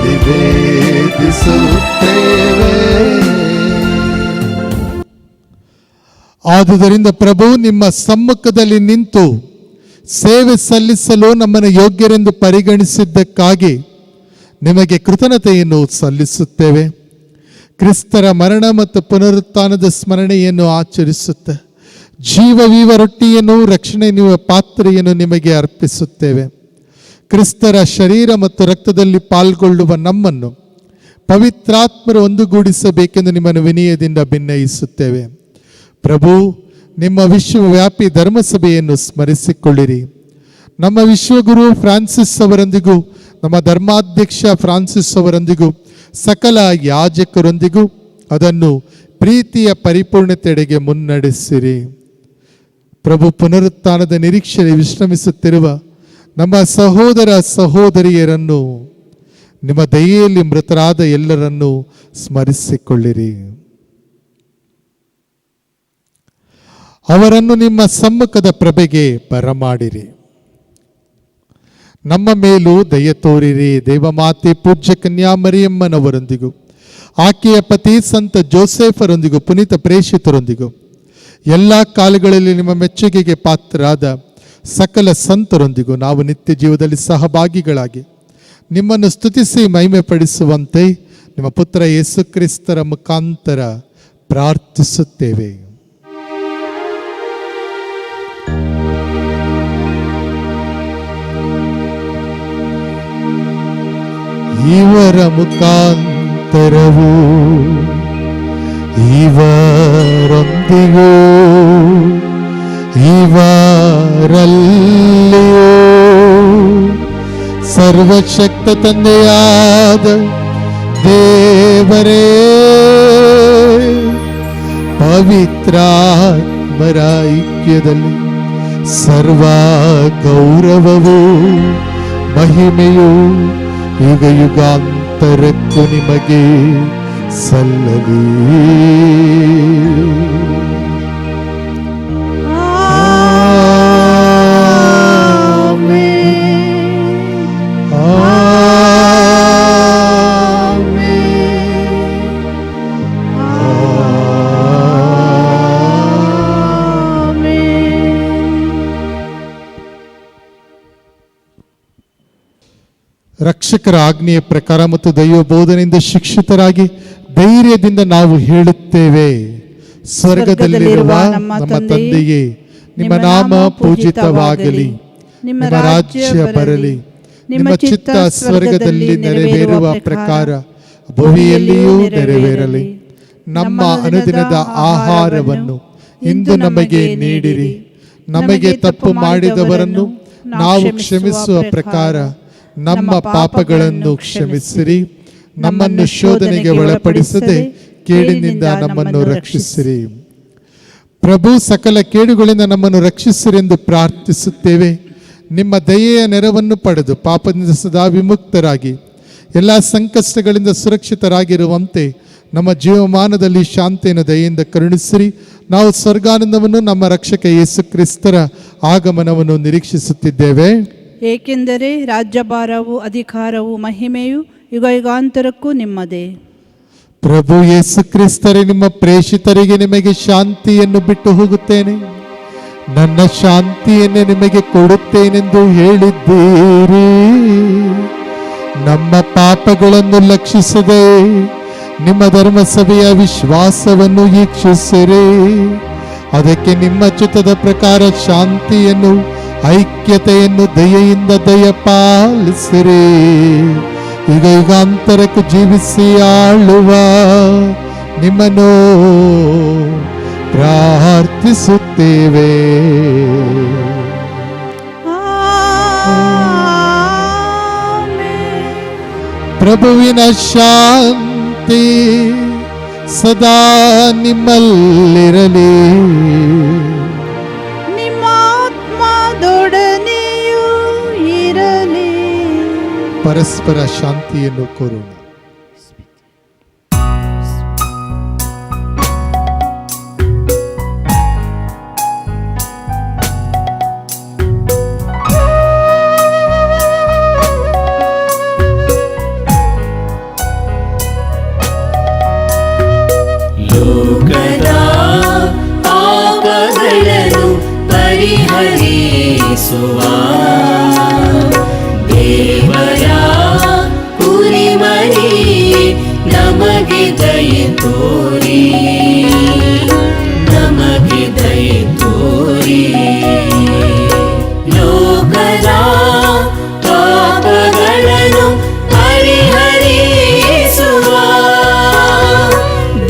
ನಿವೇದಿಸುತ್ತೇವೆ. ಆದುದರಿಂದ ಪ್ರಭು ನಿಮ್ಮ ಸಮ್ಮುಖದಲ್ಲಿ ನಿಂತು ಸೇವೆ ಸಲ್ಲಿಸಲು ನಮ್ಮನ್ನು ಯೋಗ್ಯರೆಂದು ಪರಿಗಣಿಸಿದ್ದಕ್ಕಾಗಿ ನಿಮಗೆ ಕೃತಜ್ಞತೆಯನ್ನು ಸಲ್ಲಿಸುತ್ತೇವೆ. ಕ್ರಿಸ್ತರ ಮರಣ ಮತ್ತು ಪುನರುತ್ಥಾನದ ಸ್ಮರಣೆಯನ್ನು ಆಚರಿಸುತ್ತ ಜೀವವೀವ ರೊಟ್ಟಿಯನ್ನು ರಕ್ಷಣೆ ನೀಡುವ ಪಾತ್ರೆಯನ್ನು ನಿಮಗೆ ಅರ್ಪಿಸುತ್ತೇವೆ. ಕ್ರಿಸ್ತರ ಶರೀರ ಮತ್ತು ರಕ್ತದಲ್ಲಿ ಪಾಲ್ಗೊಳ್ಳುವ ನಮ್ಮನ್ನು ಪವಿತ್ರಾತ್ಮರು ಒಂದುಗೂಡಿಸಬೇಕೆಂದು ನಿಮ್ಮನ್ನು ವಿನಯದಿಂದ ಭಿನ್ನಯಿಸುತ್ತೇವೆ. ಪ್ರಭು, ನಿಮ್ಮ ವಿಶ್ವವ್ಯಾಪಿ ಧರ್ಮಸಭೆಯನ್ನು ಸ್ಮರಿಸಿಕೊಳ್ಳಿರಿ. ನಮ್ಮ ವಿಶ್ವಗುರು ಫ್ರಾನ್ಸಿಸ್ ಅವರೊಂದಿಗೂ ನಮ್ಮ ಧರ್ಮಾಧ್ಯಕ್ಷ ಫ್ರಾನ್ಸಿಸ್ ಅವರೊಂದಿಗೂ ಸಕಲ ಯಾಜಕರೊಂದಿಗೂ ಅದನ್ನು ಪ್ರೀತಿಯ ಪರಿಪೂರ್ಣತೆಡೆಗೆ ಮುನ್ನಡೆಸಿರಿ. ಪ್ರಭು, ಪುನರುತ್ಥಾನದ ನಿರೀಕ್ಷೆಯಲ್ಲಿ ವಿಶ್ರಮಿಸುತ್ತಿರುವ ನಮ್ಮ ಸಹೋದರ ಸಹೋದರಿಯರನ್ನು, ನಿಮ್ಮ ದಯೆಯಲ್ಲಿ ಮೃತರಾದ ಎಲ್ಲರನ್ನೂ ಸ್ಮರಿಸಿಕೊಳ್ಳಿರಿ. ಅವರನ್ನು ನಿಮ್ಮ ಸಮ್ಮುಖದ ಪ್ರಭೆಗೆ ಬರಮಾಡಿರಿ. ನಮ್ಮ ಮೇಲೂ ದಯೆ ತೋರಿರಿ. ದೇವಮಾತೆ ಪೂಜ್ಯ ಕನ್ಯಾ ಮರಿಯಮ್ಮನವರೊಂದಿಗೂ ಆಕೆಯ ಪತಿ ಸಂತ ಜೋಸೆಫರೊಂದಿಗೂ ಪುನೀತ ಪ್ರೇಷಿತರೊಂದಿಗೂ ಎಲ್ಲ ಕಾಲಗಳಲ್ಲಿ ನಿಮ್ಮ ಮೆಚ್ಚುಗೆಗೆ ಪಾತ್ರರಾದ ಸಕಲ ಸಂತರೊಂದಿಗೂ ನಾವು ನಿತ್ಯ ಜೀವದಲ್ಲಿ ಸಹಭಾಗಿಗಳಾಗಿ ನಿಮ್ಮನ್ನು ಸ್ತುತಿಸಿ ಮಹಿಮೆ ಪಡಿಸುವಂತೆ ನಿಮ್ಮ ಪುತ್ರ ಯೇಸು ಕ್ರಿಸ್ತರ ಮುಖಾಂತರ ಪ್ರಾರ್ಥಿಸುತ್ತೇವೆ. ಇವರ ಮುಖಾಂತರವು ಇವರೊಂದಿಗೂ ಇವರಲ್ಲಿಯೂ ಸರ್ವಶಕ್ತ ತಂದೆಯಾದ ದೇವರೇ, ಪವಿತ್ರಾತ್ಮರ ಐಕ್ಯದಲ್ಲಿ ಸರ್ವ ಗೌರವವು ಮಹಿಮೆಯು ಯುಗ ಯುಗಾಂತರಕ್ಕೂ ನಿಮಗೆ ಸಲ್ಲಲಿ. ರಕ್ಷಕರ ಆಜ್ಞೆಯ ಪ್ರಕಾರ ಮತ್ತು ದೈವ ಬೋಧನೆಯಿಂದ ಶಿಕ್ಷಿತರಾಗಿ ಧೈರ್ಯದಿಂದ ನಾವು ಹೇಳುತ್ತೇವೆ, ಸ್ವರ್ಗದಲ್ಲಿರುವ ನಮ್ಮ ತಂದೆಯೇ, ನಿಮ್ಮ ನಾಮ ಪೂಜಿತವಾಗಲಿ, ನಿಮ್ಮ ರಾಜ್ಯ ಬರಲಿ, ನಿಮ್ಮ ಚಿತ್ತ ಸ್ವರ್ಗದಲ್ಲಿ ನೆರವೇರುವ ಪ್ರಕಾರ ಭೂಮಿಯಲ್ಲಿಯೂ ನೆರವೇರಲಿ. ನಮ್ಮ ಅನುದಿನದ ಆಹಾರವನ್ನು ಇಂದು ನಮಗೆ ನೀಡಿರಿ. ನಮಗೆ ತಪ್ಪು ಮಾಡಿದವರನ್ನು ನಾವು ಕ್ಷಮಿಸುವ ಪ್ರಕಾರ ನಮ್ಮ ಪಾಪಗಳನ್ನು ಕ್ಷಮಿಸಿರಿ. ನಮ್ಮನ್ನು ಶೋಧನೆಗೆ ಒಳಪಡಿಸದೆ ಕೇಡಿನಿಂದ ನಮ್ಮನ್ನು ರಕ್ಷಿಸಿರಿ. ಪ್ರಭು, ಸಕಲ ಕೇಡುಗಳಿಂದ ನಮ್ಮನ್ನು ರಕ್ಷಿಸಿರೆಂದು ಪ್ರಾರ್ಥಿಸುತ್ತೇವೆ. ನಿಮ್ಮ ದಯೆಯ ನೆರವನ್ನು ಪಡೆದು ಪಾಪದಿಂದ ಸದಾ ವಿಮುಕ್ತರಾಗಿ ಎಲ್ಲ ಸಂಕಷ್ಟಗಳಿಂದ ಸುರಕ್ಷಿತರಾಗಿರುವಂತೆ ನಮ್ಮ ಜೀವಮಾನದಲ್ಲಿ ಶಾಂತಿಯನ್ನು ದಯೆಯಿಂದ ಕರುಣಿಸಿರಿ. ನಾವು ಸ್ವರ್ಗಾನಂದವನ್ನು ನಮ್ಮ ರಕ್ಷಕ ಯೇಸು ಕ್ರಿಸ್ತರ ಆಗಮನವನ್ನು ನಿರೀಕ್ಷಿಸುತ್ತಿದ್ದೇವೆ. ಏಕೆಂದರೆ ರಾಜ್ಯಭಾರವು ಅಧಿಕಾರವು ಮಹಿಮೆಯು ಯುಗ ಯುಗಾಂತರಕ್ಕೂ ನಿಮ್ಮದೇ. ಪ್ರಭು ಯೇಸು ಕ್ರಿಸ್ತರೇ, ನಿಮ್ಮ ಪ್ರೇಷಿತರಿಗೆ ನಿಮಗೆ ಶಾಂತಿಯನ್ನು ಬಿಟ್ಟು ಹೋಗುತ್ತೇನೆ, ನನ್ನ ಶಾಂತಿಯನ್ನು ನಿಮಗೆ ಕೊಡುತ್ತೇನೆಂದು ಹೇಳಿದ್ದೀರಿ. ನಮ್ಮ ಪಾಪಗಳನ್ನು ಲಕ್ಷಿಸದೆ ನಿಮ್ಮ ಧರ್ಮಸಭೆಯ ವಿಶ್ವಾಸವನ್ನು ವೀಕ್ಷಿಸಿರಿ. ಅದಕ್ಕೆ ನಿಮ್ಮ ಚಿತ್ತದ ಪ್ರಕಾರ ಶಾಂತಿಯನ್ನು, ಐಕ್ಯತೆಯನ್ನು ದಯೆಯಿಂದ ದಯಪಾಲಿಸಿರಿ. ಈಗ ಯುಗಾಂತರಕ್ಕೂ ಜೀವಿಸಿ ಆಳುವ ನಿಮ್ಮನ್ನು ಪ್ರಾರ್ಥಿಸುತ್ತೇವೆ. ಪ್ರಭುವಿನ ಶಾಂತಿ ಸದಾ ನಿಮ್ಮಲ್ಲಿರಲಿ. ನಿಮ್ಮ ಆತ್ಮದೊಡನೆಯೂ ಇರಲಿ. ಪರಸ್ಪರ ಶಾಂತಿಯನ್ನು ಕೋರೋಣ. ಲೋಕದ ಪಾಪಗಳನ್ನು ಪರಿಹರಿಸುವ ದೇವರ ಕುರಿಮರಿ ನಮಗೆ ದಯೆ ತೋರಿ, ನಮಗೆ ದಯೆ ತೋರಿ. ಲೋಕದ ಪಾಪಗಳನ್ನು ಪರಿಹರಿಸುವ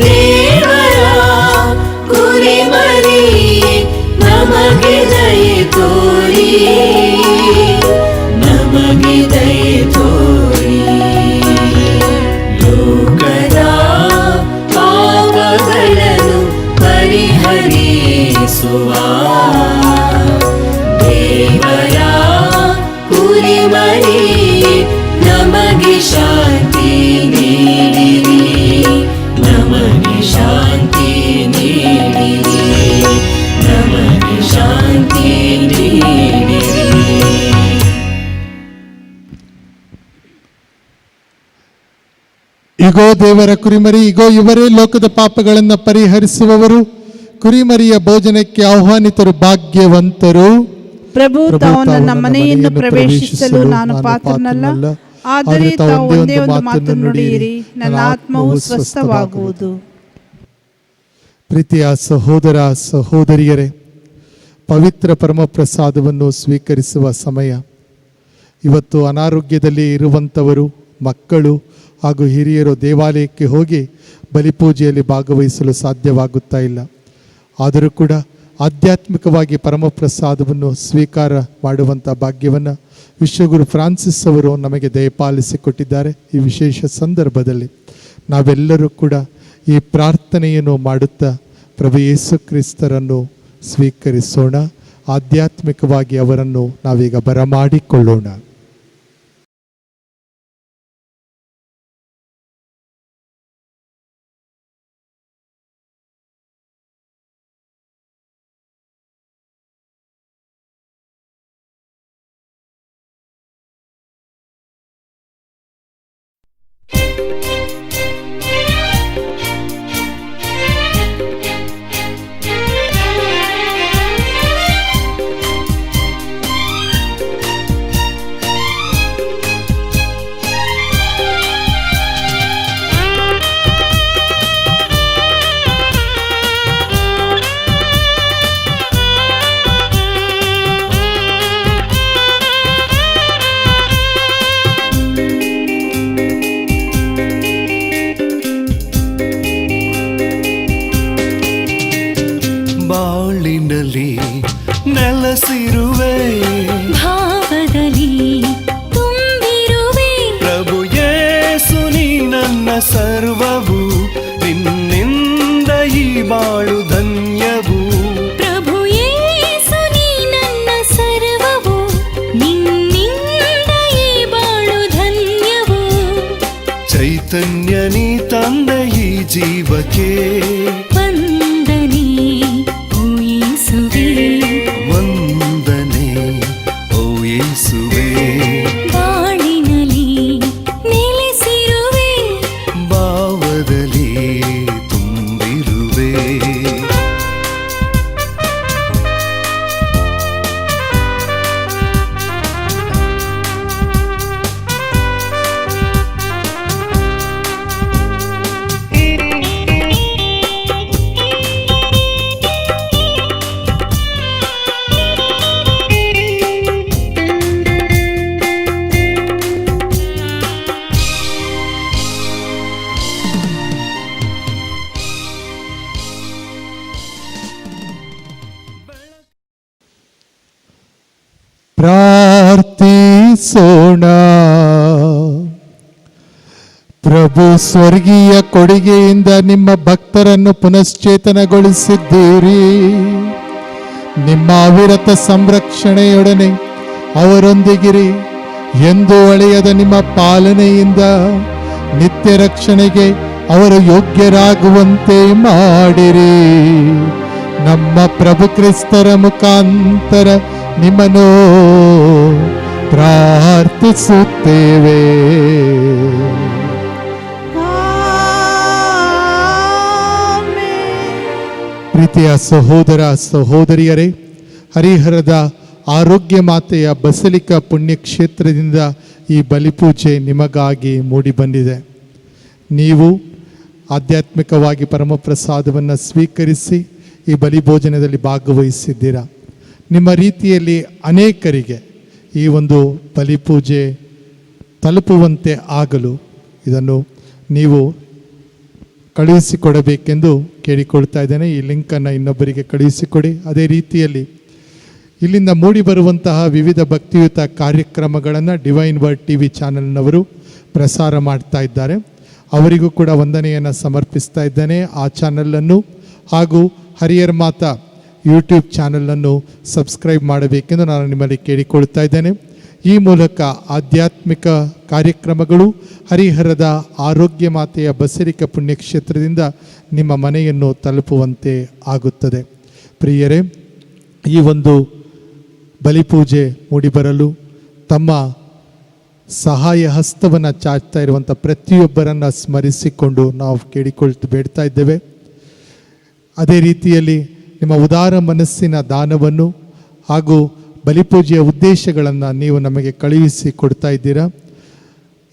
ದೇವರ ಕುರಿಮರಿ ನಮಗೆ ದಯೆ ತೋರಿ, ನಮಗೆ ದಯೆ ತೋರಿ. ಲೋಕದ ಪಾಪಗಳನ್ನು ಪರಿಹರಿಸುವ ದೇವರ ಕುರಿಮರಿ ನಮಗೆ ಶಾಂತಿ ನೀಡಿರಿ, ನಮಗೆ ಶಾಂತಿ ನೀಡಿರಿ, ನಮಗೆ ಶಾಂತಿ ನೀಡಿರಿ. ಇಗೋ ದೇವರ ಕುರಿಮರಿ, ಇಗೋ ಇವರೇ ಲೋಕದ ಪಾಪಗಳನ್ನು ಪರಿಹರಿಸುವವರು. ಕುರಿಮರಿಯ ಭೋಜನಕ್ಕೆ ಆಹ್ವಾನಿತರು ಭಾಗ್ಯವಂತರು. ಪ್ರಭು ತಾವು ನನ್ನ ಮನೆಯನ್ನು ಪ್ರವೇಶಿಸಲು ನಾನು ಪಾತ್ರನಲ್ಲ, ಆದರೆ ತಾವು ಒಂದೇ ಒಂದು ಮಾತು ನುಡಿಯಿರಿ, ನನ್ನ ಆತ್ಮವು ಸ್ವಸ್ಥವಾಗುವುದು. ಪ್ರೀತಿಯ ಸಹೋದರ ಸಹೋದರಿಯರೇ, ಪವಿತ್ರ ಪರಮಪ್ರಸಾದವನ್ನು ಸ್ವೀಕರಿಸುವ ಸಮಯ. ಇವತ್ತು ಅನಾರೋಗ್ಯದಲ್ಲಿ ಇರುವಂಥವರು, ಮಕ್ಕಳು ಹಾಗೂ ಹಿರಿಯರು ದೇವಾಲಯಕ್ಕೆ ಹೋಗಿ ಬಲಿಪೂಜೆಯಲ್ಲಿ ಭಾಗವಹಿಸಲು ಸಾಧ್ಯವಾಗುತ್ತಾ ಇಲ್ಲ. ಆದರೂ ಕೂಡ ಆಧ್ಯಾತ್ಮಿಕವಾಗಿ ಪರಮಪ್ರಸಾದವನ್ನು ಸ್ವೀಕಾರ ಮಾಡುವಂಥ ಭಾಗ್ಯವನ್ನು ವಿಶ್ವಗುರು ಫ್ರಾನ್ಸಿಸ್ ಅವರು ನಮಗೆ ದಯಪಾಲಿಸಿಕೊಟ್ಟಿದ್ದಾರೆ. ಈ ವಿಶೇಷ ಸಂದರ್ಭದಲ್ಲಿ ನಾವೆಲ್ಲರೂ ಕೂಡ ಈ ಪ್ರಾರ್ಥನೆಯನ್ನು ಮಾಡುತ್ತಾ ಪ್ರಭು ಯೇಸು ಕ್ರಿಸ್ತರನ್ನು ಸ್ವೀಕರಿಸೋಣ. ಆಧ್ಯಾತ್ಮಿಕವಾಗಿ ಅವರನ್ನು ನಾವೀಗ ಬರಮಾಡಿಕೊಳ್ಳೋಣ. ಬಾಳಿನಲ್ಲಿ ನೆಲೆಸಿರುವೆ, ಭಾವದಲ್ಲಿ ತುಂಬಿರುವೆ. ಪ್ರಭು ಯೇಸು ನೀ ನನ್ನ ಸರ್ವವು, ನಿನ್ನಿಂದ ಈ ಬಾಳು ಧನ್ಯವು. ಪ್ರಭು ಯೇಸು ನೀ ನನ್ನ ಸರ್ವವು, ನಿನ್ನಿಂದ ಈ ಬಾಳು ಧನ್ಯವು. ಚೈತನ್ಯ ನೀ ತಂದ ಈ ಜೀವಕ್ಕೆ ವಂದನೆ ಓ ಯೇಸುವೇ, ವಂದನೆ ಓ ಯೇಸುವೇ. ಬಾಳಿನಲ್ಲಿ ನೆಲೆಸಿರುವೆ, ಭಾವದಲ್ಲಿ ತುಂಬಿರುವೆ. ಪ್ರಾರ್ಥಿಸೋಣ. ಪ್ರಭು ಸ್ವರ್ಗೀಯ ಕೊಡುಗೆಯಿಂದ ನಿಮ್ಮ ಭಕ್ತರನ್ನು ಪುನಶ್ಚೇತನಗೊಳಿಸಿದ್ದೀರಿ. ನಿಮ್ಮ ಅವಿರತ ಸಂರಕ್ಷಣೆಯೊಡನೆ ಅವರೊಂದಿಗಿರಿ. ಎಂದು ಅಳೆಯದ ನಿಮ್ಮ ಪಾಲನೆಯಿಂದ ನಿತ್ಯ ರಕ್ಷಣೆಗೆ ಅವರು ಯೋಗ್ಯರಾಗುವಂತೆ ಮಾಡಿರಿ. ನಮ್ಮ ಪ್ರಭು ಕ್ರಿಸ್ತರ ಮುಖಾಂತರ ನಿಮ್ಮನ್ನು ಪ್ರಾರ್ಥಿಸುತ್ತೇವೆ. ಪ್ರೀತಿಯ ಸಹೋದರ ಸಹೋದರಿಯರೇ, ಹರಿಹರದ ಆರೋಗ್ಯ ಮಾತೆಯ ಬಸಲಿಕಾ ಪುಣ್ಯಕ್ಷೇತ್ರದಿಂದ ಈ ಬಲಿಪೂಜೆ ನಿಮಗಾಗಿ ಮೂಡಿಬಂದಿದೆ. ನೀವು ಆಧ್ಯಾತ್ಮಿಕವಾಗಿ ಪರಮಪ್ರಸಾದವನ್ನು ಸ್ವೀಕರಿಸಿ ಈ ಬಲಿಭೋಜನದಲ್ಲಿ ಭಾಗವಹಿಸಿದ್ದೀರಾ. ನಿಮ್ಮ ರೀತಿಯಲ್ಲಿ ಅನೇಕರಿಗೆ ಈ ಒಂದು ಬಲಿಪೂಜೆ ತಲುಪುವಂತೆ ಆಗಲು ಇದನ್ನು ನೀವು ಕಳುಹಿಸಿಕೊಡಬೇಕೆಂದು ಕೇಳಿಕೊಳ್ತಾ ಇದ್ದೇನೆ. ಈ ಲಿಂಕನ್ನು ಇನ್ನೊಬ್ಬರಿಗೆ ಕಳುಹಿಸಿಕೊಡಿ. ಅದೇ ರೀತಿಯಲ್ಲಿ ಇಲ್ಲಿಂದ ಮೂಡಿ ಬರುವಂತಹ ವಿವಿಧ ಭಕ್ತಿಯುತ ಕಾರ್ಯಕ್ರಮಗಳನ್ನು ಡಿವೈನ್ ವರ್ಡ್ TV ಚಾನೆಲ್ನವರು ಪ್ರಸಾರ ಮಾಡ್ತಾ ಇದ್ದಾರೆ. ಅವರಿಗೂ ಕೂಡ ವಂದನೆಯನ್ನು ಸಮರ್ಪಿಸ್ತಾ ಇದ್ದೇನೆ. ಆ ಚಾನಲನ್ನು ಹಾಗೂ ಹರಿಹರ ಮಾತಾ ಯೂಟ್ಯೂಬ್ ಚಾನಲನ್ನು ಸಬ್ಸ್ಕ್ರೈಬ್ ಮಾಡಬೇಕೆಂದು ನಾನು ನಿಮ್ಮಲ್ಲಿ ಕೇಳಿಕೊಳ್ತಾ ಇದ್ದೇನೆ. ಈ ಮೂಲಕ ಆಧ್ಯಾತ್ಮಿಕ ಕಾರ್ಯಕ್ರಮಗಳು ಹರಿಹರದ ಆರೋಗ್ಯ ಮಾತೆಯ ಬಸಲಿಕಾ ಪುಣ್ಯಕ್ಷೇತ್ರದಿಂದ ನಿಮ್ಮ ಮನೆಯನ್ನು ತಲುಪುವಂತೆ ಆಗುತ್ತದೆ. ಪ್ರಿಯರೇ, ಈ ಒಂದು ಬಲಿಪೂಜೆ ಮೂಡಿಬರಲು ತಮ್ಮ ಸಹಾಯ ಹಸ್ತವನ್ನು ಚಾಚ್ತಾ ಇರುವಂಥ ಪ್ರತಿಯೊಬ್ಬರನ್ನು ಸ್ಮರಿಸಿಕೊಂಡು ನಾವು ಬೇಡ್ತಾ ಇದ್ದೇವೆ. ಅದೇ ರೀತಿಯಲ್ಲಿ ನಿಮ್ಮ ಉದಾರ ಮನಸ್ಸಿನ ದಾನವನ್ನು ಹಾಗೂ ಬಲಿಪೂಜೆಯ ಉದ್ದೇಶಗಳನ್ನು ನೀವು ನಮಗೆ ಕಳುಹಿಸಿ ಕೊಡ್ತಾ ಇದ್ದೀರಾ.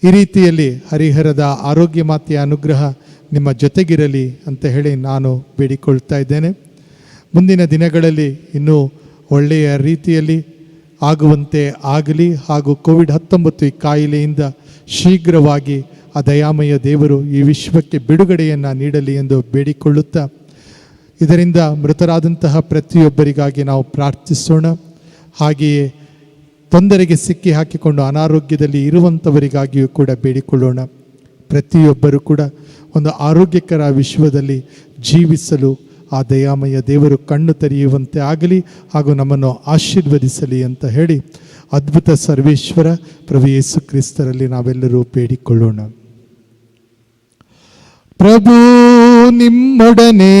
ಈ ರೀತಿಯಲ್ಲಿ ಹರಿಹರದ ಆರೋಗ್ಯ ಮಾತೆಯ ಅನುಗ್ರಹ ನಿಮ್ಮ ಜೊತೆಗಿರಲಿ ಅಂತ ಹೇಳಿ ನಾನು ಬೇಡಿಕೊಳ್ತಾ ಇದ್ದೇನೆ. ಮುಂದಿನ ದಿನಗಳಲ್ಲಿ ಇನ್ನೂ ಒಳ್ಳೆಯ ರೀತಿಯಲ್ಲಿ ಆಗುವಂತೆ ಆಗಲಿ ಹಾಗೂ ಕೋವಿಡ್-19 ಈ ಕಾಯಿಲೆಯಿಂದ ಶೀಘ್ರವಾಗಿ ಆ ದಯಾಮಯ ದೇವರು ಈ ವಿಶ್ವಕ್ಕೆ ಬಿಡುಗಡೆಯನ್ನು ನೀಡಲಿ ಎಂದು ಬೇಡಿಕೊಳ್ಳುತ್ತಾ, ಇದರಿಂದ ಮೃತರಾದಂತಹ ಪ್ರತಿಯೊಬ್ಬರಿಗಾಗಿ ನಾವು ಪ್ರಾರ್ಥಿಸೋಣ. ಹಾಗೆಯೇ ತೊಂದರೆಗೆ ಸಿಕ್ಕಿ ಹಾಕಿಕೊಂಡು ಅನಾರೋಗ್ಯದಲ್ಲಿ ಇರುವಂಥವರಿಗಾಗಿಯೂ ಕೂಡ ಬೇಡಿಕೊಳ್ಳೋಣ. ಪ್ರತಿಯೊಬ್ಬರೂ ಕೂಡ ಒಂದು ಆರೋಗ್ಯಕರ ವಿಶ್ವದಲ್ಲಿ ಜೀವಿಸಲು ಆ ದಯಾಮಯ ದೇವರು ಕಣ್ಣು ತೆರೆಯುವಂತೆ ಆಗಲಿ ಹಾಗೂ ನಮ್ಮನ್ನು ಆಶೀರ್ವದಿಸಲಿ ಅಂತ ಹೇಳಿ ಅದ್ಭುತ ಸರ್ವೇಶ್ವರ ಪ್ರಭು ಯೇಸು ಕ್ರಿಸ್ತರಲ್ಲಿ ನಾವೆಲ್ಲರೂ ಬೇಡಿಕೊಳ್ಳೋಣ. ಪ್ರಭು ನಿಮ್ಮೊಡನೆ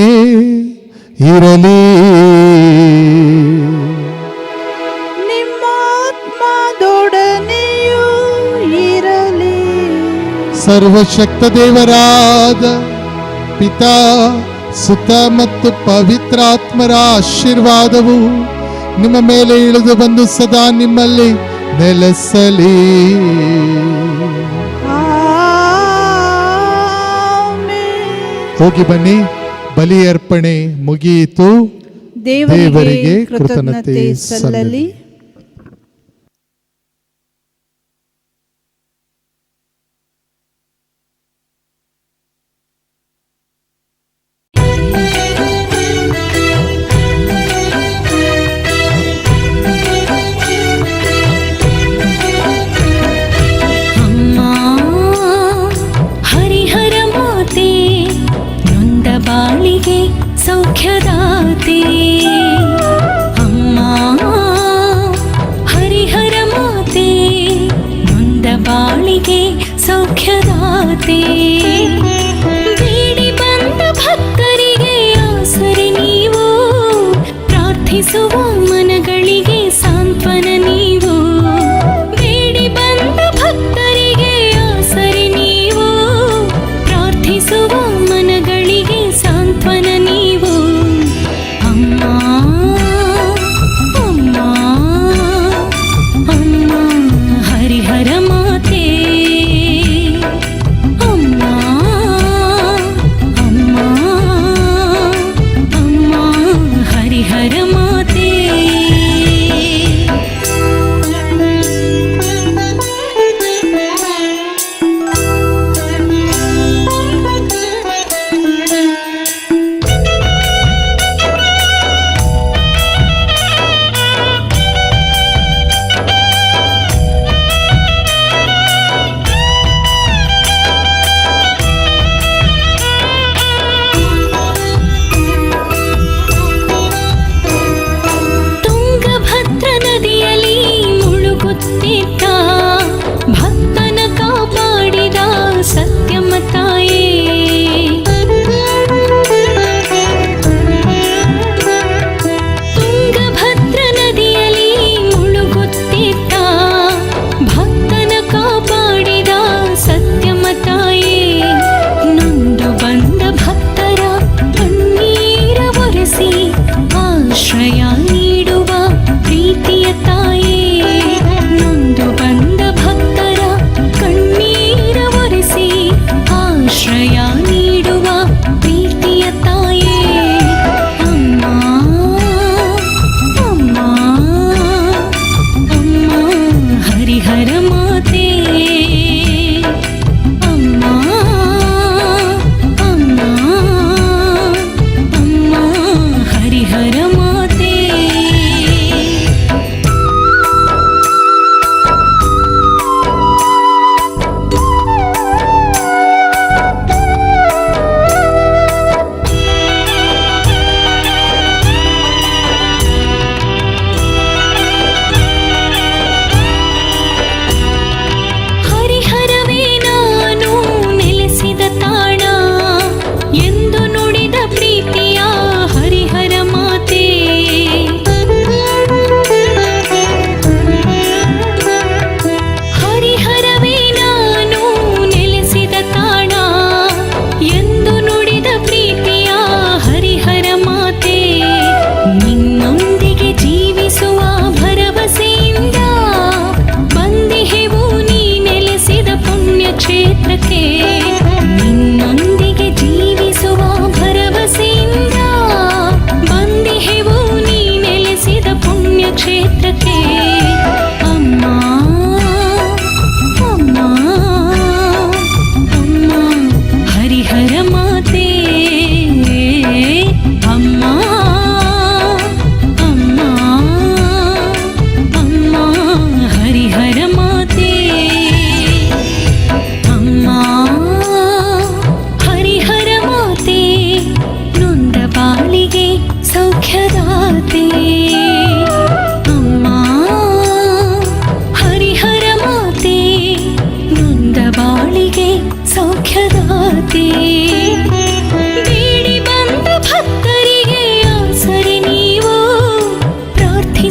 ಇರಲಿ, ನಿಮ್ಮಾತ್ಮದೊಡನೆಯೂ ಇರಲಿ. ಸರ್ವಶಕ್ತ ದೇವರಾದ ಪಿತಾ, ಸುತ ಮತ್ತು ಪವಿತ್ರಾತ್ಮರ ಆಶೀರ್ವಾದವು ನಿಮ್ಮ ಮೇಲೆ ಇಳಿದು ಬಂದು ಸದಾ ನಿಮ್ಮಲ್ಲಿ ನೆಲೆಸಲಿ. ಹೋಗಿ ಬನ್ನಿ, ಬಲಿ ಅರ್ಪಣೆ ಮುಗಿಯಿತು. ದೇವರಿಗೆ ಕೃತಜ್ಞತೆ ಸಲ್ಲಲಿ. ಬಾಳಿಗೆ ಸೌಖ್ಯದಾತೆ ಅಮ್ಮ ಹರಿಹರ ಮಾತೆ, ನೊಂದ ಬಾಳಿಗೆ ಸೌಖ್ಯದಾತೆ. ಬೇಡಿ ಬಂದ ಭಕ್ತರಿಗೆ ಆಸರೆ ನೀವು, ಪ್ರಾರ್ಥಿಸುವ ಮನಗಳಿಗೆ ಸಾಂತ್ವನ ನೀವು. ಬೇಡಿ ಬಂದ ಭಕ್ತರಿಗೆ ಆಸರೆ ನೀವು, ಪ್ರಾರ್ಥಿಸುವ ಮನಗಳಿಗೆ ಸಾಂತ್ವನ ನೀವು. ಅಮ್ಮ ಅಮ್ಮ ಅಮ್ಮ ಹರಿಹರ ಮಾತೆ, ಅಮ್ಮ ಅಮ್ಮ ಅಮ್ಮ ಹರಿಹರ ಮಾತೆ.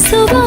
ಪ್ರಾರ್ಥಿಸುವ